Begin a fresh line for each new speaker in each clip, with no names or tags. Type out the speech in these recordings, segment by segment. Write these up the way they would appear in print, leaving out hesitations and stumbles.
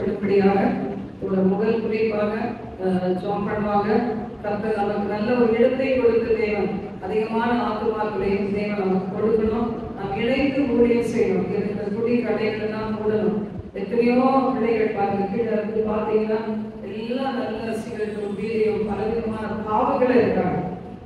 ரட்சிக்கப்படும்படியாக ஒரு முதல் குறிப்பாக ஜெபம் பண்ணுவாங்க. கர்த்தர் நமக்கு நல்ல ஒரு இடத்தை கொடுத்து தேவன் அதிகமான ஆத்துமாக்களையும் தேவன் நமக்கு கொடுக்கணும். நாம் இணைந்து ஊழியம் செய்யணும். இந்த குடி கடைகள்லாம் மூடணும். எத்தனையோ பிள்ளைகள் பாருங்க, கீழே இருந்து பார்த்தீங்கன்னா எல்லாம் நல்ல சிகரெட்டும் வீரியம் பலவிதமான பாவங்கள் இருக்காங்க.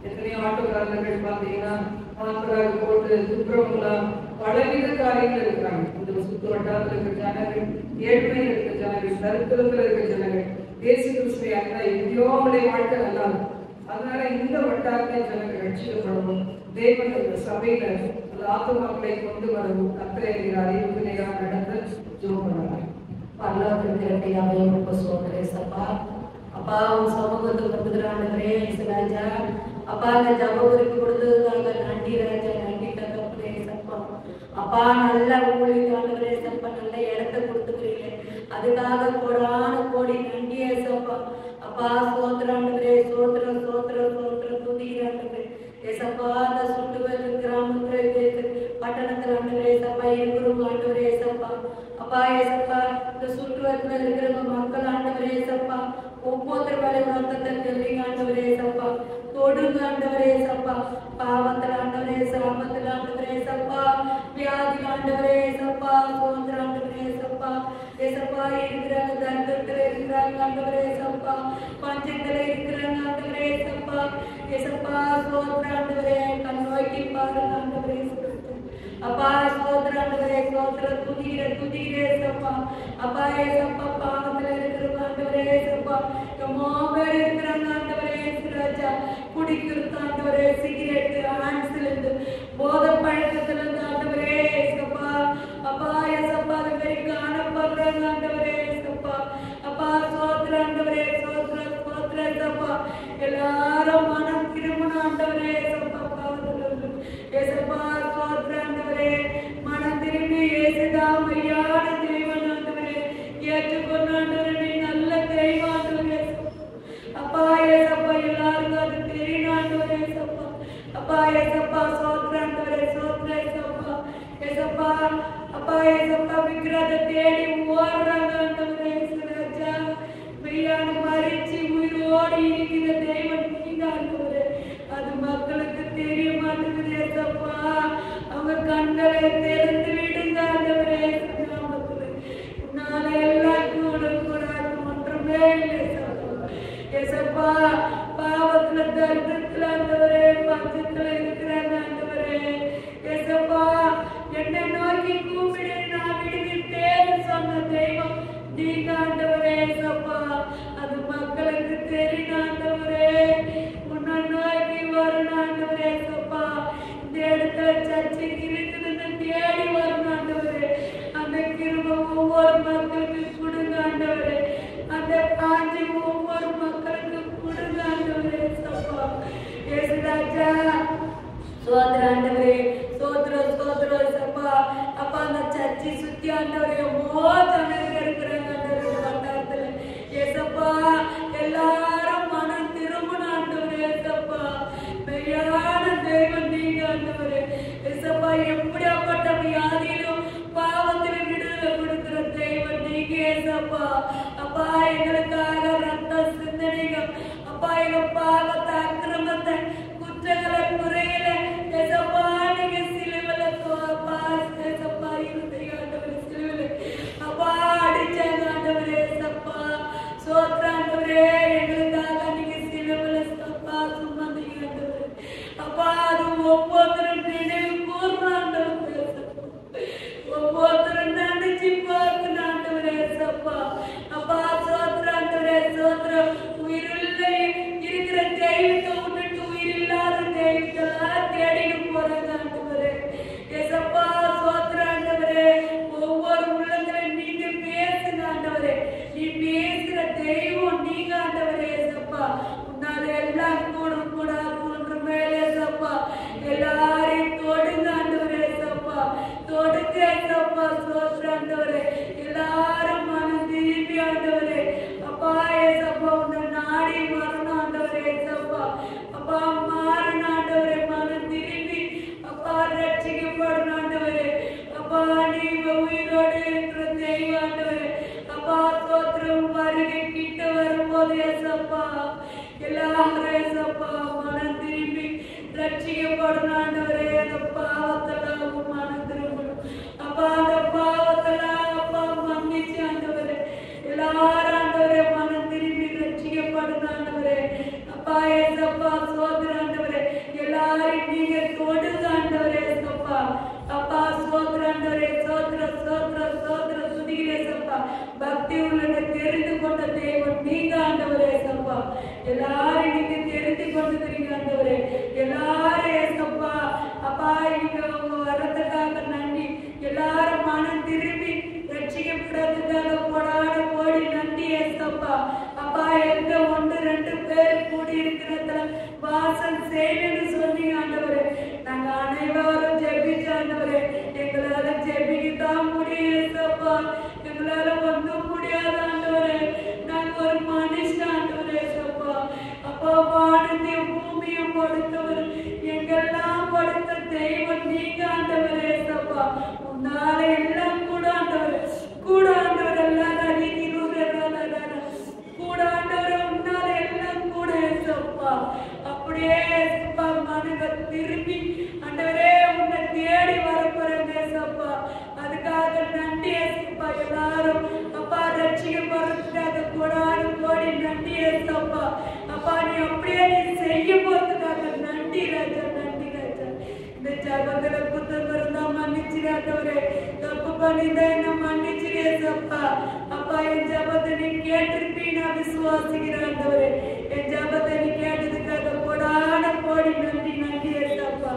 எத்தனையோ ஆட்டோக்காரர்கள் பார்த்தீங்கன்னா மாத்திராக போட்டு துப்புரவுங்களா பலவித காரியங்கள் இருக்கிறாங்க. இந்த சுற்று வட்டாரத்தில் இருக்கிற ஜனங்கள், ஏழ்மையில் இருக்கிற ஜனங்கள், தரித்திரத்தில் இருக்கிற ஜனங்கள், தேசிய கிறிஸ்துவையாக எங்கேயோ அவங்களுடைய வாழ்க்கை நல்லா இருக்கும். அதனால இந்த வட்டாரத்தை ஜனங்கள் ரட்சிக்கப்படவும் தேவன் இந்த சபையில அந்த ஆத்துமாக்களை கொண்டு வரவும் கர்த்தர் அறிவுக்கு நேராக நடத்த ஜெபம் பண்ணுவாங்க.
பரலோகத்திற்காகவே உங்க சோதரேசப்பா அப்பா உன் சமூகத்துக்கு வந்துக்கிறாண்டவரே ராஜா அப்பா அந்த ஜபகுருக்கு கொடுத்ததுக்காக நன்றி ராஜா, நன்றி தகப்பனேசப்பா. அப்பா நல்ல ஊழியர்களே சப்பா, நல்ல இடத்தை கொடுத்துக்கிறீங்க, அதுக்காக கோடான கோடி நன்றி ஏசப்பா. அப்பா சோதராண்டவரே, சோதர சோதர சோதர துதிராண்டவரே ஏசப்பா. அந்த சுட்டுவல் கிராமத்தில் பட்டணத்தில் ஆண்டவரே சப்பா இருக்கிறோம் ஆண்டவரே ஏசப்பா. அப்பா ஏசப்பா இந்த சுற்றுவத்தில் இருக்கிறவங்க மக்கள் ஆண்டவரே ஏசப்பா ஒவ்வொருத்தர் வேலை வர்த்தத்தை தெரிவிங்க ஆண்டவரே ஏசப்பா. தொடுங்க ஆண்டவரே ஏசப்பா. பாவத்தில் ஆண்டவரே சாபத்தில் ஆண்டவரே ஏசப்பா, வியாதி ஆண்டவரே ஏசப்பா, சோதர ஆண்டவரே ஏசப்பா. ஏசப்பா இருக்கிறாங்க, தர்க்கத்தில் இருக்கிறாங்க ஆண்டவரே ஏசப்பா, பஞ்சத்தில் இருக்கிறாங்க ஆண்டவரே ஏசப்பா. ஏசப்பா சோதர ஆண்டவரே கண் நோக்கி பாருங்க ஆண்டவரே அப்பா. சோதர ஆண்டவரே சோதர துதிகிற ஏசப்பா. அப்பா ஏசப்பா பாவத்தில் இருக்கிற ஆண்டவரே ஏசப்பா எம்மோ பேர் இருக்கிறாங்க ஆண்டவரே ராஜா. குடிக்கிறது ஆண்டவரே, சிகரெட்டு, ஆன்சிலிருந்து போதை பழக்கத்துல இருந்து ஆண்டவரே ஏசப்பா. அப்பா ஏசப்பா அது மாதிரி காணப்படுறாங்க ஆண்டவரே ஏசப்பா. அப்பா சோதர ஆண்டவரே சோதர சோதர ஏசப்பா. எல்லாரும் மனம் திரும்பணும் ஆண்டவரே ஏசப்பா. பாவத்துல ஏசப்பா சோதர ஆண்டவரே மனம் திரும்பி ஏசுதான் மையான தெய்வம் ஆண்டவரே ஏற்றுக்கொண்டு ஆண்டவரே நல்ல தெய்வம் ஆண்டவரே அப்பா ஏசப்பா. எல்லாருக்கும் அது தெரியும் ஆண்டவரே ஏசப்பா. அப்பா ஏசப்பா சோதர ஆண்டவரே சோதர ஏசப்பா. ஏசப்பா அப்பா ஏசப்பா விக்கிரத்தை தேடி ஓடுறாங்க ஆண்டவரே ராஜா. மெய்யான மறிச்சு உயிரோடு இருக்கிற தெய்வம் நீங்க ஆண்டவரே. அது மக்களுக்கு தெரிய மாட்டேங்குது ஏசப்பா. அவங்க கண்களை திறந்து விடுங்க ஆண்டவரே நாமத்துல. உன்னால எல்லாம் கூட கூடாது ஒன்றுமே இல்லை ஏசப்பா. பாவத்துல தர்க்கத்துல ஆண்டவரே பஞ்சத்துல இருக்கிறாங்க ஆண்டவரே ஏசப்பா. என்னை நோக்கி கூப்பிடு நான் விடுவிப்பேன்னு சொன்ன தெய்வம் நீங்க ஆண்டவரே ஏசப்பா. அது மக்களுக்கு தெரியும் ஆண்டவரே. உன்னை நோக்கி வரணும் ஆண்டவரே ஏசப்பா. இந்த இடத்துல சர்ச்சைக்கு இருக்குதுன்னு தேடி வரணும் ஆண்டவரே. அந்த கிருபை ஒவ்வொரு மக்களுக்கு கொடுங்க ஆண்டவரே. அந்த காஞ்சி ஒவ்வொரு மக்களுக்கு கொடுங்க ஆண்டவரே ஏசப்பா. ஏசுராஜா சோதர ஆண்டவரே சோதர சோதர ஏசப்பா. அப்பா அந்த சர்ச்சை சுத்தி ஆண்டவரே மோதனங்க இருக்கிறாங்க ஆண்டவரே வட்டாரத்துல ஏசப்பா. எல்லாரும் மனம் திரும்பணும் ஆண்டவரே ஏசப்பா. மெய்யான தெய்வம் நீங்க ஆண்டவரே ஏசப்பா. எப்படியாப்பட்ட வியாதியிலும் பாவத்தில் விடுதலை கொடுக்கிற தெய்வம் நீங்க ஏசப்பா. அப்பா எங்களுக்காக ரத்த சிந்தனைங்க அப்பா. எங்க பாவத்தை அக்கிரமத்தை குற்றங்களை குறையில ஏசப்பா நீங்க சிலுவையில அப்பா ஏசப்பா இருந்தீங்க ஆண்டவரே. சிலுவையில அப்பா அடிச்சாங்க ஆண்டவரே ஏசப்பா. சோத்ர ஆண்டவரே எங்களுக்காக நீங்க சிலுவையில அப்பா சுமந்தீங்க ஆண்டவரே. அப்பா அது ஒவ்வொருத்தரும் நினைவு கூர்றாங்க ஆண்டவரே. ஒவ்வொருத்தரும் நினைச்சு பார்க்கணும் ஆண்டவரே ஏசப்பா. அப்பா சோத்ர ஆண்டவரே சோத்ர. உயிருள்ள இருக்கிற தெய்வத்தை விட்டுட்டு உயிர் இல்லாத தெய்வத்தெல்லாம் தேடிட்டு போறாங்க ஆண்டவரே ஏசப்பா. சோத்ர ஆண்டவரே ஒவ்வொரு உள்ளங்களையும் நீங்க பேசுங்க ஆண்டவரே. நீ பேசுற தெய்வம் நீங்க ஆண்டவரே ஏசப்பா. உன்னால எல்லாம் கூடும் கூடாது ஒன்று மேலே ஏசப்பா. எல்லாரையும் தொடுங்க ஆண்டவரே ஏசப்பா. தொடுங்க ஏசப்பா. சோத்ர ஆண்டவரே எல்லாரும் மனம் திரும்பி ஆண்டவரே அப்பா ஏசப்பா உன்னை நாடி வரணும் ஆண்டவரே ஏசப்பா. அப்பா மாறணும் ஆண்டவரே மனம் திரும்பி அப்பா ரட்சிக்கப்படணும் ஆண்டவரே. அப்பா நீ உயிரோடு இருக்கிற தெய்வம் ஆண்டவரே. அப்பா ஒவ்வொருத்தரும் வருகை கிட்ட வரும்போது ஏசப்பா எல்லாரும் ஏசப்பா மனம் திரும்பி ரட்சிக்கப்படணும் ஆண்டவரே. அந்த பாவத்தெல்லாம் மனம் திரும்பணும் அப்பா. அந்த பாவத்தெல்லாம் அப்பா மன்னிச்சு ஆண்டவரே எல்லாரும் ஆண்டவரே மனம் திரும்பி ரட்சிக்கப்படணும் ஆண்டவரே. அப்பா ஏசப்பா சோதர ஆண்டவரே எல்லாரும் நீங்க தொடுங்க ஆண்டவரே ஏசப்பா. அப்பா சோதர ஆண்டவரே சோதர சோதர சோதர சுதிரேசப்பா. பக்தி உள்ளதை தெரிந்து கொண்ட தேவன் நீங்க ஆண்டவரே ஏசப்பா. எல்லாரும் நீங்க தெரிந்து கொண்டுக்கிறீங்க ஆண்டவரே. எல்லாரும் ஏசப்பா அப்பா நீங்க உங்க வரத்துக்காக நன்றி. எல்லாரும் மனம் திரும்பி ரட்சிக்கப்படுறதுக்காக போடாட போடி நன்றி ஏசப்பா. அப்பா எங்க 1-2 பேர் கூடி இருக்கிறதுல வாசல் செய்யணும்னு சொன்னீங்க ஆண்டவரே. நாங்க அனைவரும் ஜெபிச்ச ஆண்டவரே எங்களால ஜெபிக்கத்தான் முடியும் ஏசப்பா. எங்களால ஒன்றும் முடியாத ஆண்டவரே. நாங்க ஒரு மனுஷன் ஆண்டவரே ஏசப்பா. அப்பா வானத்தையும் பூமியும் படுத்தவர் எங்கெல்லாம் படுத்த தெய்வம் நீங்க ஆண்டவரே ஏசப்பா. உன்னால எல்லாம் கூட ஆண்டவரே கூட ஆண்டவர் எல்லாரும் கூட ஆண்டவரே உன்னால எல்லாம் கூட ஏசப்பா. அப்படியே ஏசப்பா மனிதர் திரும்பி ஆண்டவரே உன்னை தேடி வரப்போறேன் ஏசப்பா. அதுக்காக நன்றி ஏசப்பா. எல்லாரும் அப்பா ரட்சிக்கப்படுறதுக்காக கோடானு கோடி நன்றி ஏசப்பா. அப்பா நீ அப்படியே நீ செய்ய போறதுக்காக நன்றி ராஜா நன்றி ராஜா. இந்த ஜபத்துல குத்தம் இருந்தா மன்னிச்சிடாதவரே. தப்பு பண்ணிதான் என்ன மன்னிச்சிரு ஏசப்பா. அப்பா என் ஜபத்தை நீ கேட்டிருப்பீ நான் விசுவாசிக்கிறாண்டவரே. என் ஜபத்தை நீ கேட்டதுக்காக கோடான கோடி நன்றி நன்றி ஏசப்பா.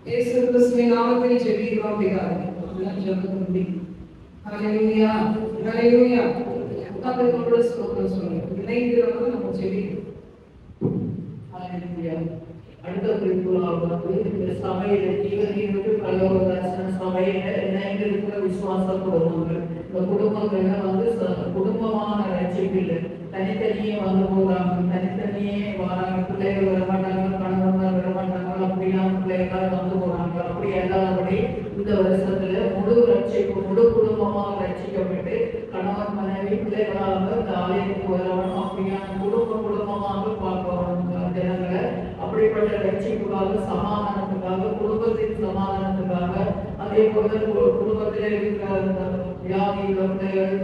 இயேசு கிறிஸ்துவின் நாமத்தில் ஜெபிக்கிறோம் பிதாவே. ஜெபத்துக்கு ஹல்லேலூயா ஹல்லேலூயா. கர்த்தரோட ஸ்தோத்திரம் சொல்லுங்க. இணைந்து நம்ம ஜெபிக்கிறோம்.
ஹல்லேலூயா. அடுத்த குறிப்புகளாக வந்து இந்த சபையில தீவிர பல்லவதாசன சபையில இணைந்து இருக்கிற விசுவாச குடும்பங்கள் இந்த குடும்பங்கள்ல வந்து குடும்பமான ரட்சிப்பில் தனித்தனியே வந்து போகிறாங்க. தனித்தனியே வராங்க. பிள்ளைகள் வரமாட்டாங்க, கணவன்மார் வரமாட்டாங்க, அப்படியான பிள்ளைகள் வந்து போறாங்க. அப்படி எல்லாபடி இந்த வருஷத்துல முழு ரட்சிப்பு முழு குடும்பமாக ரட்சிக்கப்பட்டு கணவன் மனைவி பிள்ளைகளாக இந்த ஆலயத்துக்கு வரணும். அப்படியான குடும்பமாக பார்க்கணும் ஜனங்களை. அப்படிப்பட்ட ரட்சிப்புக்காக சமாதானத்துக்காக குடும்பத்தின் சமாதானத்துக்காக அதே போல குடும்பத்திலே இருக்கிற வியாதியுள்ள பிள்ளைகள்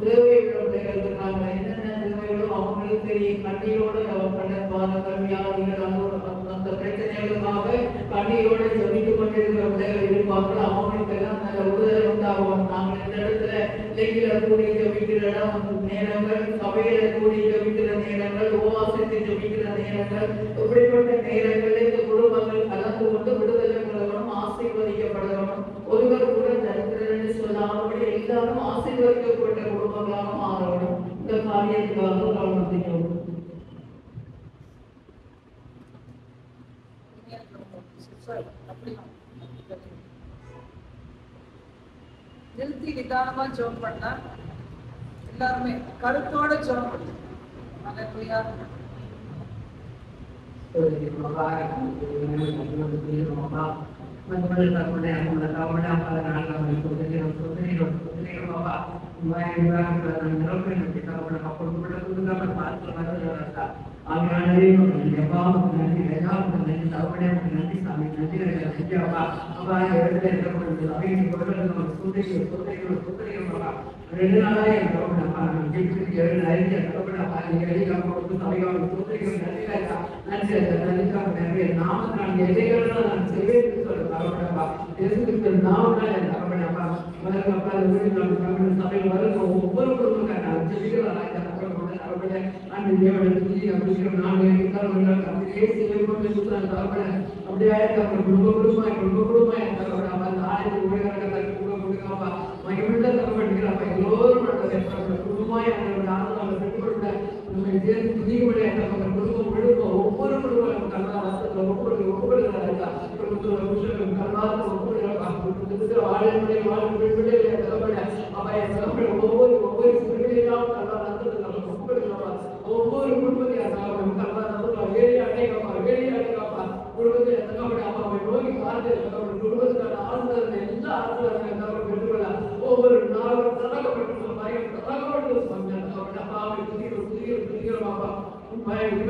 தேவையுள்ள பிள்ளைகள் இருக்காங்க. என்னென்ன தேவைகளோ அவங்களுக்கு கண்ணீரோடு பாதங்கள் வியாதிகள் அந்த பிரச்சனைகளுக்காக கண்ணீரோடு ஜபித்துக் கொண்டிருக்கிற பிள்ளைகள் இருப்பார்கள். அவங்களுக்கு எல்லாம் நல்ல உறுதல் உண்டாகும். நாங்கள் இந்த இடத்துல இலங்கையில கூடி ஜபிக்கிற நேரங்கள், சபையில கூடி ஜபிக்கிற நேரங்கள், உபவாசத்தை ஜபிக்கிற நேரங்கள், இப்படிப்பட்ட நேரங்களில் இந்த குடும்பங்கள் கலந்து கொண்டு விடுதலை பெறணும், ஆசீர்வதிக்கப்படணும். ஒருவர் கூட தரித்திரன்னு சொல்லாமல் எல்லாரும் ஆசீர்வதிக்கப்பட்ட குடும்பங்களாக மாறணும். இந்த காரியத்துக்காக கவனிக்கிறோம்.
நிறுத்தி நிதானமா ஜெபம் பண்ணா எல்லாருமே கருத்தோட ஜெபம் பண்ணுங்க. ஹல்லேலூயா.
குடும்பத்தில் Mama,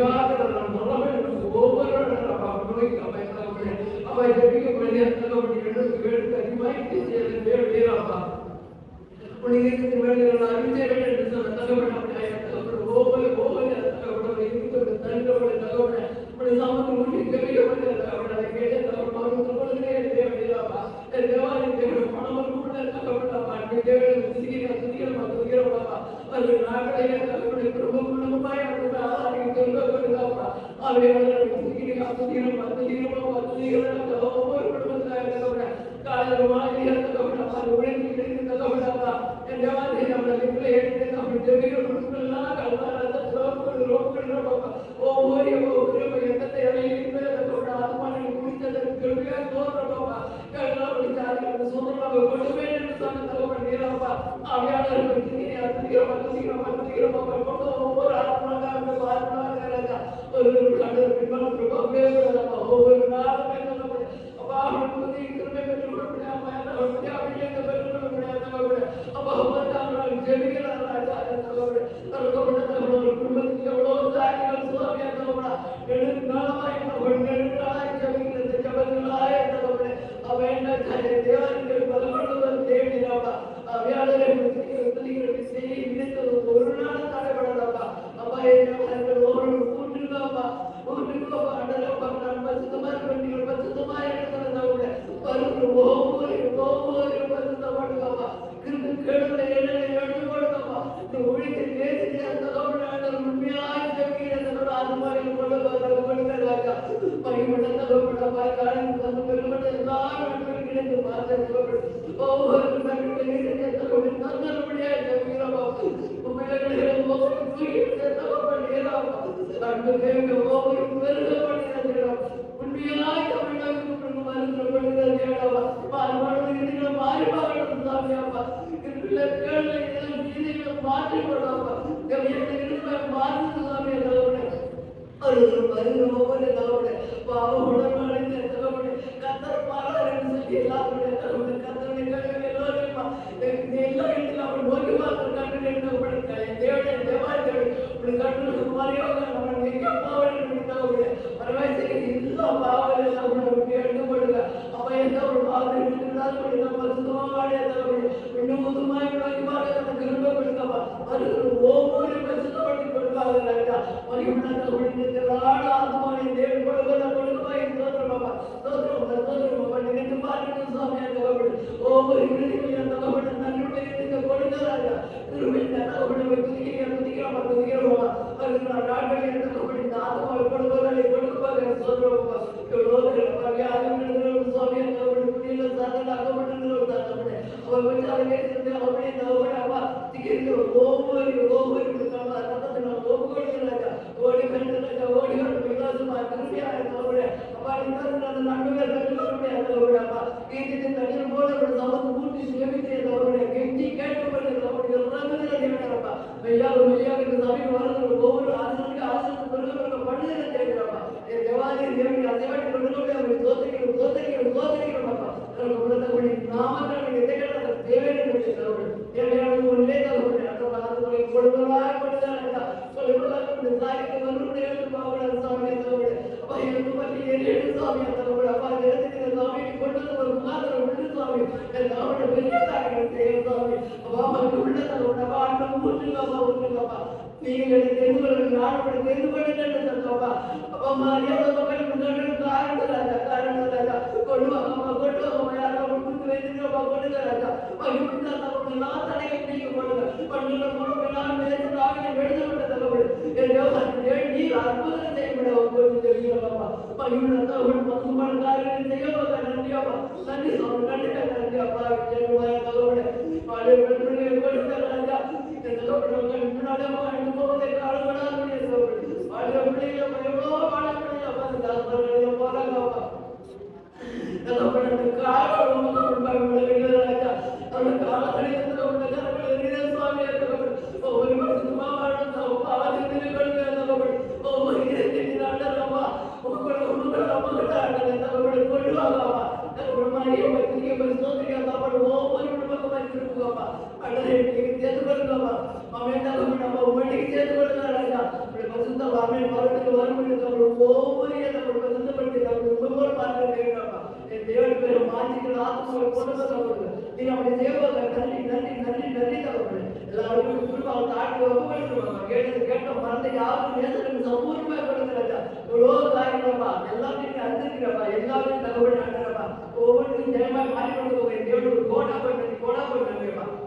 ராஜா எவ்வளோ காரியங்களப்பா எல்லாமே நீங்க அறிந்திருக்கிறப்பா எல்லாமே தகவல் நடக்கிறப்பா ஒவ்வொன்றும் ஜெயமாய் மாறிக்கொண்டு போக தேவன் ஒரு கோடா போயிட்டு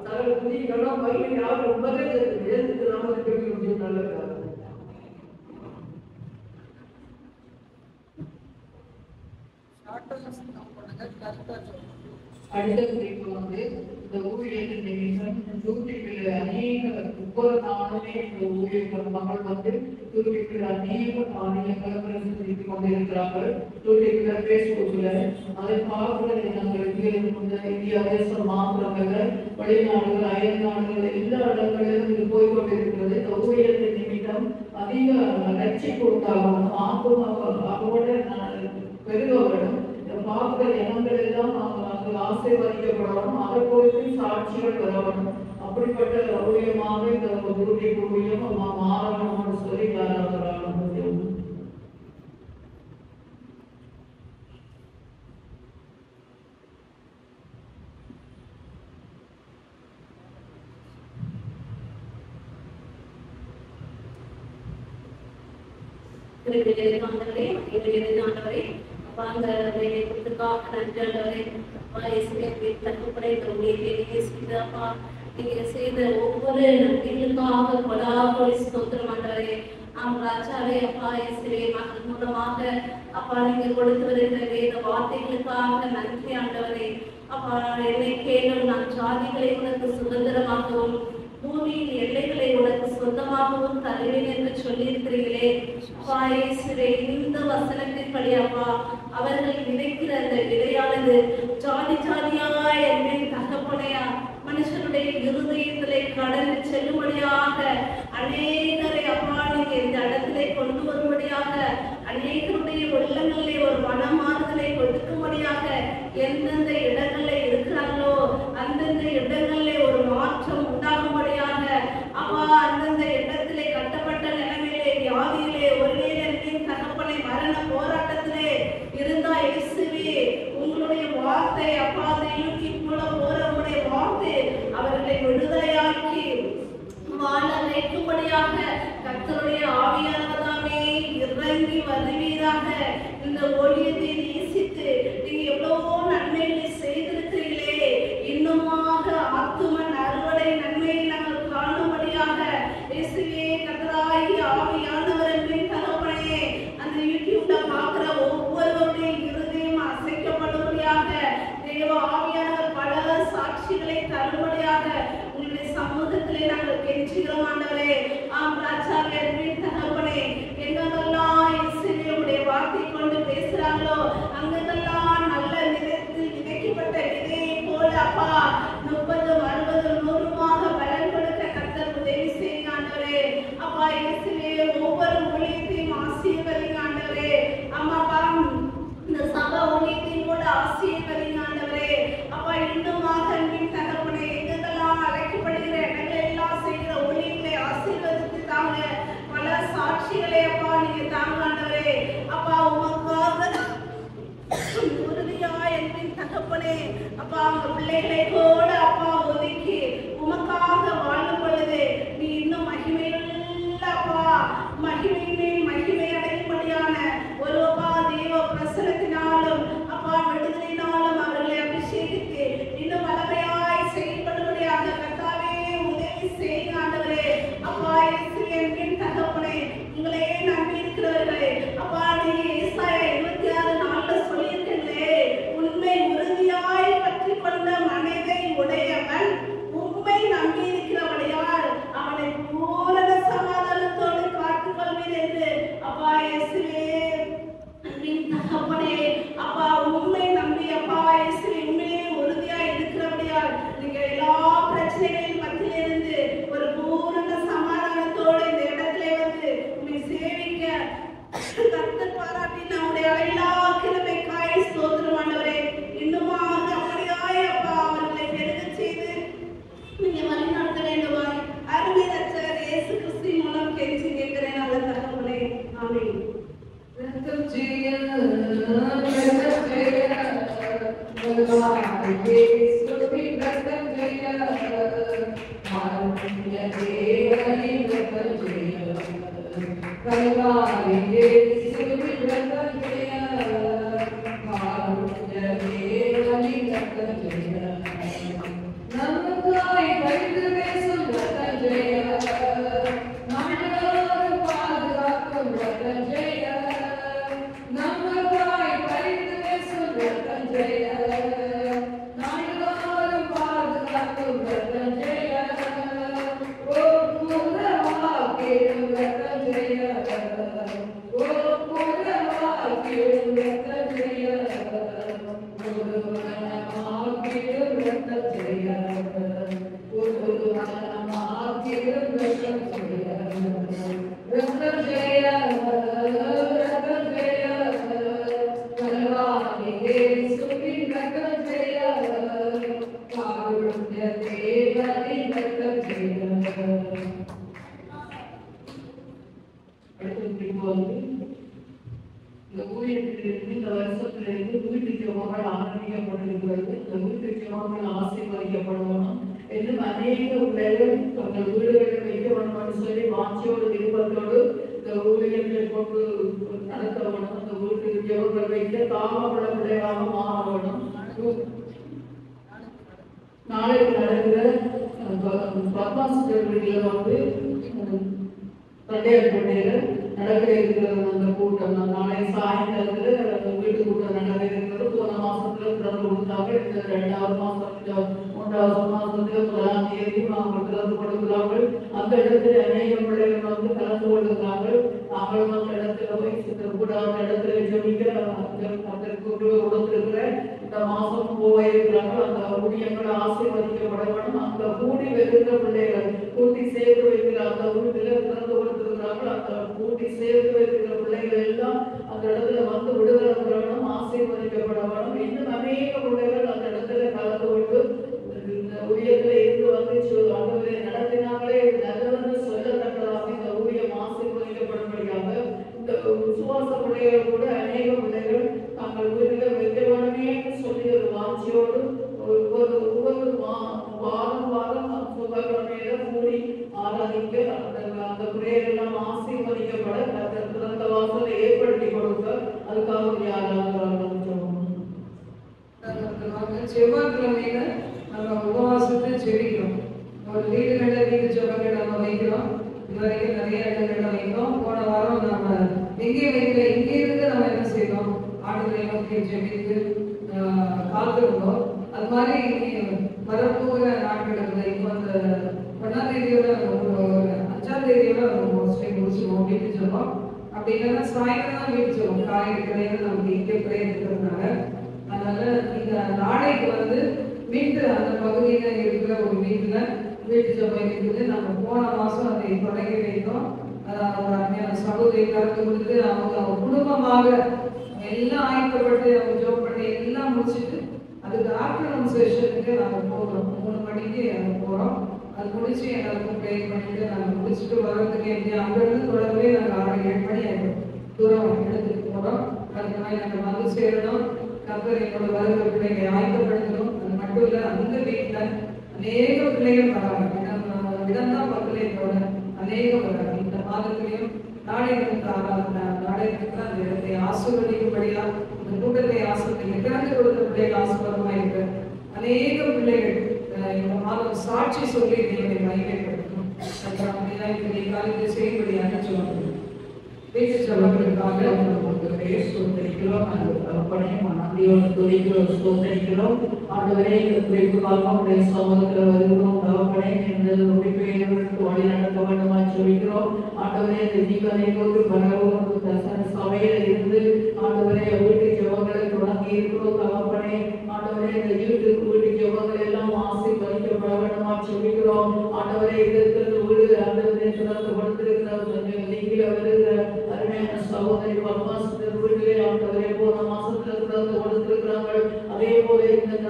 சகல புதிய கணம் மகிமை யாரும் உண்மையே ஏற்றுக்கு நமக்கு கேட்க முடியும் நல்ல
அடுத்த குறிப்பு இந்த ஊழியர்கள் நிமிஷம் தூக்கிப்பில் அநேக 30 நாளுமே இந்த ஊழியர்கள் மக்கள் தூக்கிப்பில் அநேக காரியங்களை பிரசரித்துக் கொண்டிருக்கிறார்கள். தூக்கிப்பில் பேஸ்புக்ல அதை பார்க்கிறது நாங்கள் இந்தியா தேசம் மாத்திரமல்ல வெளிநாடுகள் அயல் நாடுகள் எல்லா இடங்களிலும் இது போய்கொண்டிருக்கிறது. இந்த ஊழியர்கள் நிமிடம் அதிக ரட்சிப்பு உண்டாகணும் அவங்களோட பெருகவரும் பார்க்கிற எண்ணங்கள் எல்லாம் நாங்கள் ஆசீர்வதிக்கப்படணும். அதை குறித்து சாட்சிகள் வரணும். அப்படிப்பட்ட ஊழியமாக இந்த ஊழியம் மாறணும்னு சொல்லி யாராவது
ஆண்டவரே வாங்கவே கொடுத்துக்காக நன்றாண்டவரே தகப்படை செய்தப்பா நீங்க செய்த ஒவ்வொரு நன்மைகளுக்காக கொடாபடி ஸ்தோத்திரம் ஆண்டவரே. ஆம் ராஜாவே அப்பா இயேசுவே மகள் மூலமாக அப்பா நீங்க கொடுத்து வருகிற வேத வார்த்தைகளுக்காக நன்றி ஆண்டவரே. அப்பா என்னை கேளும் நான் ஜாதிகளை உனக்கு சுதந்திரமாகவும் பூமியின் எல்லைகளை உனக்கு சொந்தமாகவும் தருவேன் என்று சொல்லியிருக்கிறீர்களே அப்பா இயேசுவே இந்த வசனத்தின்படி அப்பா அவர்கள் விதைக்கிற அந்த விதையானது ஜாதி ஜாதியாய் என்னை தகப்பனையா மனுஷனுடைய இருதயத்திலே கடந்து செல்லும்படியாக அநேகரை அப்பா நீங்க இந்த இடத்திலே கொண்டு வரும்படியாக அநேகருடைய உள்ளங்களிலே ஒரு மனமாறுதலை கொடுக்கும்படியாக எந்தெந்த இடங்களில் இருக்கிறாங்களோ அந்தந்த இடங்களிலே ஒரு மாற்றம் உண்டாகும்படியாக அப்பா அந்தந்த இடத்திலே கட்டப்பட்ட நிலைமையிலே வியாதியிலே ஒரே நிலையின் தகப்பனை மரண போராட்டத்திலே இருந்தா இயேசுவே உங்களுடைய வார்த்தை அப்பா அந்த யூடியூப் மூலம் போறவங்களுடைய வார்த்தை அவர்களை விடுதலையாக்கி வாழ வைக்கும்படியாக கர்த்தருடைய ஆவியானவர்தாமே இறங்கி வருவீராக. இந்த ஊழியத்தை நேசித்து நீங்க எவ்வளவோ நன்மைகளை செய்திருக்கிறீர்களே இன்னுமாக ஆத்தும அறுவடை நன்மையை நாங்கள் காணும்படியாக இயேசுவே கர்த்தராகிய ஆவியானவர் என்கிற தகப்பனே அந்த யூடியூப்ல பார்க்கிற ஒவ்வொருவருடைய இருதயம் அசைக்கப்படும்படியாக தேவ ஆவியானவர் பல சாட்சிகளை தரும்படியாக உங்களுடைய சமூகத்திலே நாங்கள் கெஞ்சுகிறோம் ஆண்டவரே. ஆம் ராஜாவே தகப்பனே எங்கெல்லாம் இயேசுவே உடைய வார்த்தை கொண்டு பேசுறாங்களோ அங்கெல்லாம் நல்ல நிலத்தில் விதைக்கப்பட்ட விதையை போல அப்பா 30, 60, 100 பலன் கொடுக்க கர்த்தர் உதவி செய்யுங்க ஆண்டவரே. அப்பா இயேசுவே ஒவ்வொரு ஊழியத்தையும் ஆசீர்வதிங்க ஆண்டவரே. அம்மாப்பா இந்த சபை ஊழியத்தையும் கூட ஆசீர்வதிங்க ஆண்டவரே. அப்பா இன்னுமாக அன்பின் தகப்பனே எங்கெல்லாம் அழைக்கப்படுகிற இடங்களை எல்லாம் செய்கிற ஊழியங்களை ஆசீர்வதித்து தாங்க. பல சாட்சிகளை அப்பா நீங்க தாங்க ஆண்டவரே. அப்பா உமக்காக உறுதியா என்பின் தகப்பனே அப்பா அவங்க பிள்ளைகளை கூட அப்பா ஒதுக்கி உமக்காக வாழும் பொழுது நீ இன்னும் மகிமையுள்ள அப்பா மகிமை அடையும்படியான ஒரு அப்பா தேவ பிரசனத்தினாலும் அப்பா விடுதலினாலும் அவர்களை அபிஷேகித்து இன்னும் வல்லமையாய் செயல்படும்படியாக கர்த்தாவே உதவி செய்யுங்க ஆண்டவரே. அப்பா இயேசுவின் தகப்பனே உங்களே நம்பி இருக்கிறவர்களே அப்பா நீங்க ஏசாயா 26:4 சொல்லியிருக்கீங்களே உண்மை உறுதியாய் பற்றி கொண்ட மனதை உடையவன் உண்மை நம்பி இருக்கிறவனையால் அவனை பூரண சமாதானத்தோடு காத்துக் கொள்வீர் என்று அப்பா இயேசுவே தகப்பனே அப்பா உண்மை நம்பி அப்பா இயேசுவே உண்மையே உறுதியாய் இருக்கிறபடியால் நீங்க எல்லா பிரச்சனைகளின் மத்தியிலிருந்து ஒரு பூரண சமாதானத்தோடு இந்த இடத்திலே வந்து உண்மை சேவிக்க கர்த்தர் பாராட்டி நம்முடைய எல்லா கிருபைக்காய் ஸ்தோத்திரம் ஆண்டவரே. இன்னுமாக அப்படியாய் அப்பா அவர்களை பெருக செய்து நீங்க வழிநடத்த வேண்டுமாய் அருமை ரட்சகர் இயேசு கிறிஸ்துவின் மூலம் கெஞ்சி கேட்கிறேன் நல்ல தகப்பனே. ஆமென்.
Kalvari
அடுத்த குறிப்பு வந்து இந்த ஊழியத்திலிருந்து இந்த வருஷத்திலிருந்து வீட்டு ஜெபங்கள் ஆரம்பிக்கப்பட்டிருக்கிறது. இந்த வீட்டு ஜெபங்கள் ஆசீர்வதிக்கப்படணும். இன்னும் அநேக பிள்ளைகள் தங்கள் வீடுகளில் வைக்க வேண்டும் சொல்லி வாஞ்சியோடு விருப்பத்தோடு இந்த ஊழியர்களை கொண்டு நடத்த வேணும். இந்த வீட்டு ஜெபங்கள் வைக்க தாமப்பட பிள்ளைகளாக மாற வேணும். நாளைக்கு நடக்கிற பத்மாசிரியர் வீட்டில் வந்து தண்டையார் பண்டிகையில் நடக்க இருக்கிறது. அந்த கூட்டம் நாளை சாயங்காலத்தில் வீட்டு கூட்டம் நடக்க இருக்கிறது. போன மாசத்துல திறந்து கொடுத்தாங்க. இந்த 2வது மாசத்துல 3வது மாசத்துல 1ஆம் தேதி அவங்க திறந்து கொடுக்கிறார்கள். அந்த இடத்துல அநேக பிள்ளைகள் வந்து கலந்து கொள்கிறார்கள். நாங்களும் அந்த இடத்துல போய் கூட அந்த இடத்துல ஜெபிக்க அதற்கு கொடுத்திருக்கிற இந்த மாசம் போயிருக்கிறார்கள். அந்த ஊழியங்கள் ஆசீர்வதிக்கப்பட வேண்டும். அந்த கூடி வருகிற பிள்ளைகள் கூட்டி சேர்த்து வைக்கிற அந்த வீட்டில் திறந்து கொடுத்திருக்கிறார்கள். அந்த கூட்டி சேர்த்து வைக்கிற பிள்ளைகள் எல்லாம் அந்த இடத்துல வந்து விடுதலை பெறணும், ஆசீர்வதிக்கப்பட வேண்டும். இன்னும் அநேக பிள்ளைகள் அந்த இடத்துல கலந்து கொண்டு இந்த ஊழியத்துல இருந்து வந்து ஆண்டவரை நடத்தினாங்களே நல்லதுன்னு சொல்லத்தக்கதாக இந்த ஊழியம் ஆசீர்வதிக்கப்படும்படியாக இந்த விசுவாச பிள்ளைகள் கூட அநேக பிள்ளைகள் தங்கள் வீட்டில் வைக்க வேண்டுமே சொல்லி ஒரு வாஞ்சியோடு ஒவ்வொரு வாரம் சுபகிழமையில கூடி ஆராதிக்க அந்த பிரேயர் எல்லாம் ஆசீர்வதிக்கப்பட திறந்த வாசலை ஏற்படுத்தி கொடுக்க அதுக்காக
செவ்வாய்க்கிழமையில நம்ம உபவாசத்தை செவிக்கிறோம். ஒரு வீடுகளில் வீட்டு ஜெபங்கள் நம்ம வைக்கிறோம். இதுவரைக்கும் நிறைய இடங்கள்ல வைக்கிறோம். போன வாரம் நம்ம எங்கே வைக்கல, இங்கே இருந்து நம்ம என்ன செய்யறோம், ஆண்டுகளை நோக்கி ஜெபித்து காத்திருந்தோம். அது மாதிரி வரப்போகிற நாட்களுக்கு இப்போ அந்த 1ஆம் தேதியோட 5ஆம் தேதியோட நம்ம மோஸ்ட்லி முடிச்சிருவோம் வீட்டு ஜெபம். அப்படி இல்லைன்னா சாயங்காலம் தான் வீட்டு ஜெபம். காலையில் கிடையாது நமக்கு இங்கே கூட இருக்கிறதுனால அதனால இந்த நாளைக்கு வந்து வீட்டு அந்த பகுதியில இருக்கிற ஒரு வீட்டுல வீட்டு ஜெபம் இருக்குது. நம்ம போன மாசம் அதை தொடங்கி வைத்தோம். ஒரு அருமையான சகோதரி கலந்து கொடுத்து அவங்க குடும்பமாக எல்லாம் ஆயத்தப்பட்டு அவங்க ஜெபம் பண்ணி எல்லாம் முடிச்சுட்டு அதுக்கு ஆஃப்டர்நூன் செஷனுக்கு நாங்கள் போகிறோம். 3 மணிக்கு நாங்கள் போகிறோம். அது முடிச்சு எல்லாருக்கும் ப்ரே பண்ணிட்டு நாங்கள் முடிச்சுட்டு வர்றதுக்கு எப்படி அங்கேருந்து தொடர்பே நாங்கள் 6-7 மணி ஆகிடும். தூரம் இடத்துக்கு போகிறோம். அதுக்கு மாதிரி நாங்கள் வந்து சேரணும். கர்த்தர் என்னோட வருகிற பிள்ளைகளை ஆயத்தப்படுத்தணும். அது மட்டும் இல்லை, அந்த வீட்டில் அநேக பிள்ளைகள் வராங்க. இடம்தான் பக்கத்துல அநேக வராங்க. இந்த மாதத்திலையும் நாடகத்துக்கு ஆராதனை நாடகத்துக்கு அந்த இடத்தை ஆசீர்வதிக்கும்படியா இந்த கூட்டத்தை ஆசீர்வதிக்க திறந்து கொடுத்த பிள்ளைகள் ஆசீர்வாதமா இருக்கு. அநேக பிள்ளைகள் இந்த மாதம் சாட்சி சொல்லி தேவனை மகிமைப்படுத்தணும். அப்படிதான் இப்படி காலத்தை செய்யும்படியாக சொல்லுவாங்க. வீட்டு ஜெபங்களுக்காக
சோதரிக்கிறோம். நன்றியோடு துதிக்கிறோம், சோதரிக்கிறோம். ஆண்டவரே இந்த குறிப்பு காலமுடைய சமூகத்தில் வருகிறோம். தகப்பனே இந்த முடிப்பையோடு வழி நடத்த வேண்டுமா சொல்லிக்கிறோம். ஆண்டவரே இந்த ஜீவனை கொண்டு பரவும் தரிசன சபையில் இருந்து ஆண்டவரே வீட்டு ஜெபங்களை தொடங்கி இருக்கிறோம். தகப்பனே ஆண்டவரே இந்த வீட்டு ஜெபங்கள் எல்லாம் ஆசீர்வதிக்கப்பட வேண்டுமா சொல்லிக்கிறோம். ஆண்டவரே இதற்கு வீடு ஆண்டவரே தொடர்ந்து கொடுத்திருக்கிறது. நீங்கள வருகிற அருமையான சகோதரி பத்மாசிரியர் வீட்டிலே ஆண்டவரே போன மாசத்துல தொடர்ந்து கொடுத்திருக்கிறார்கள். அதே போல இந்த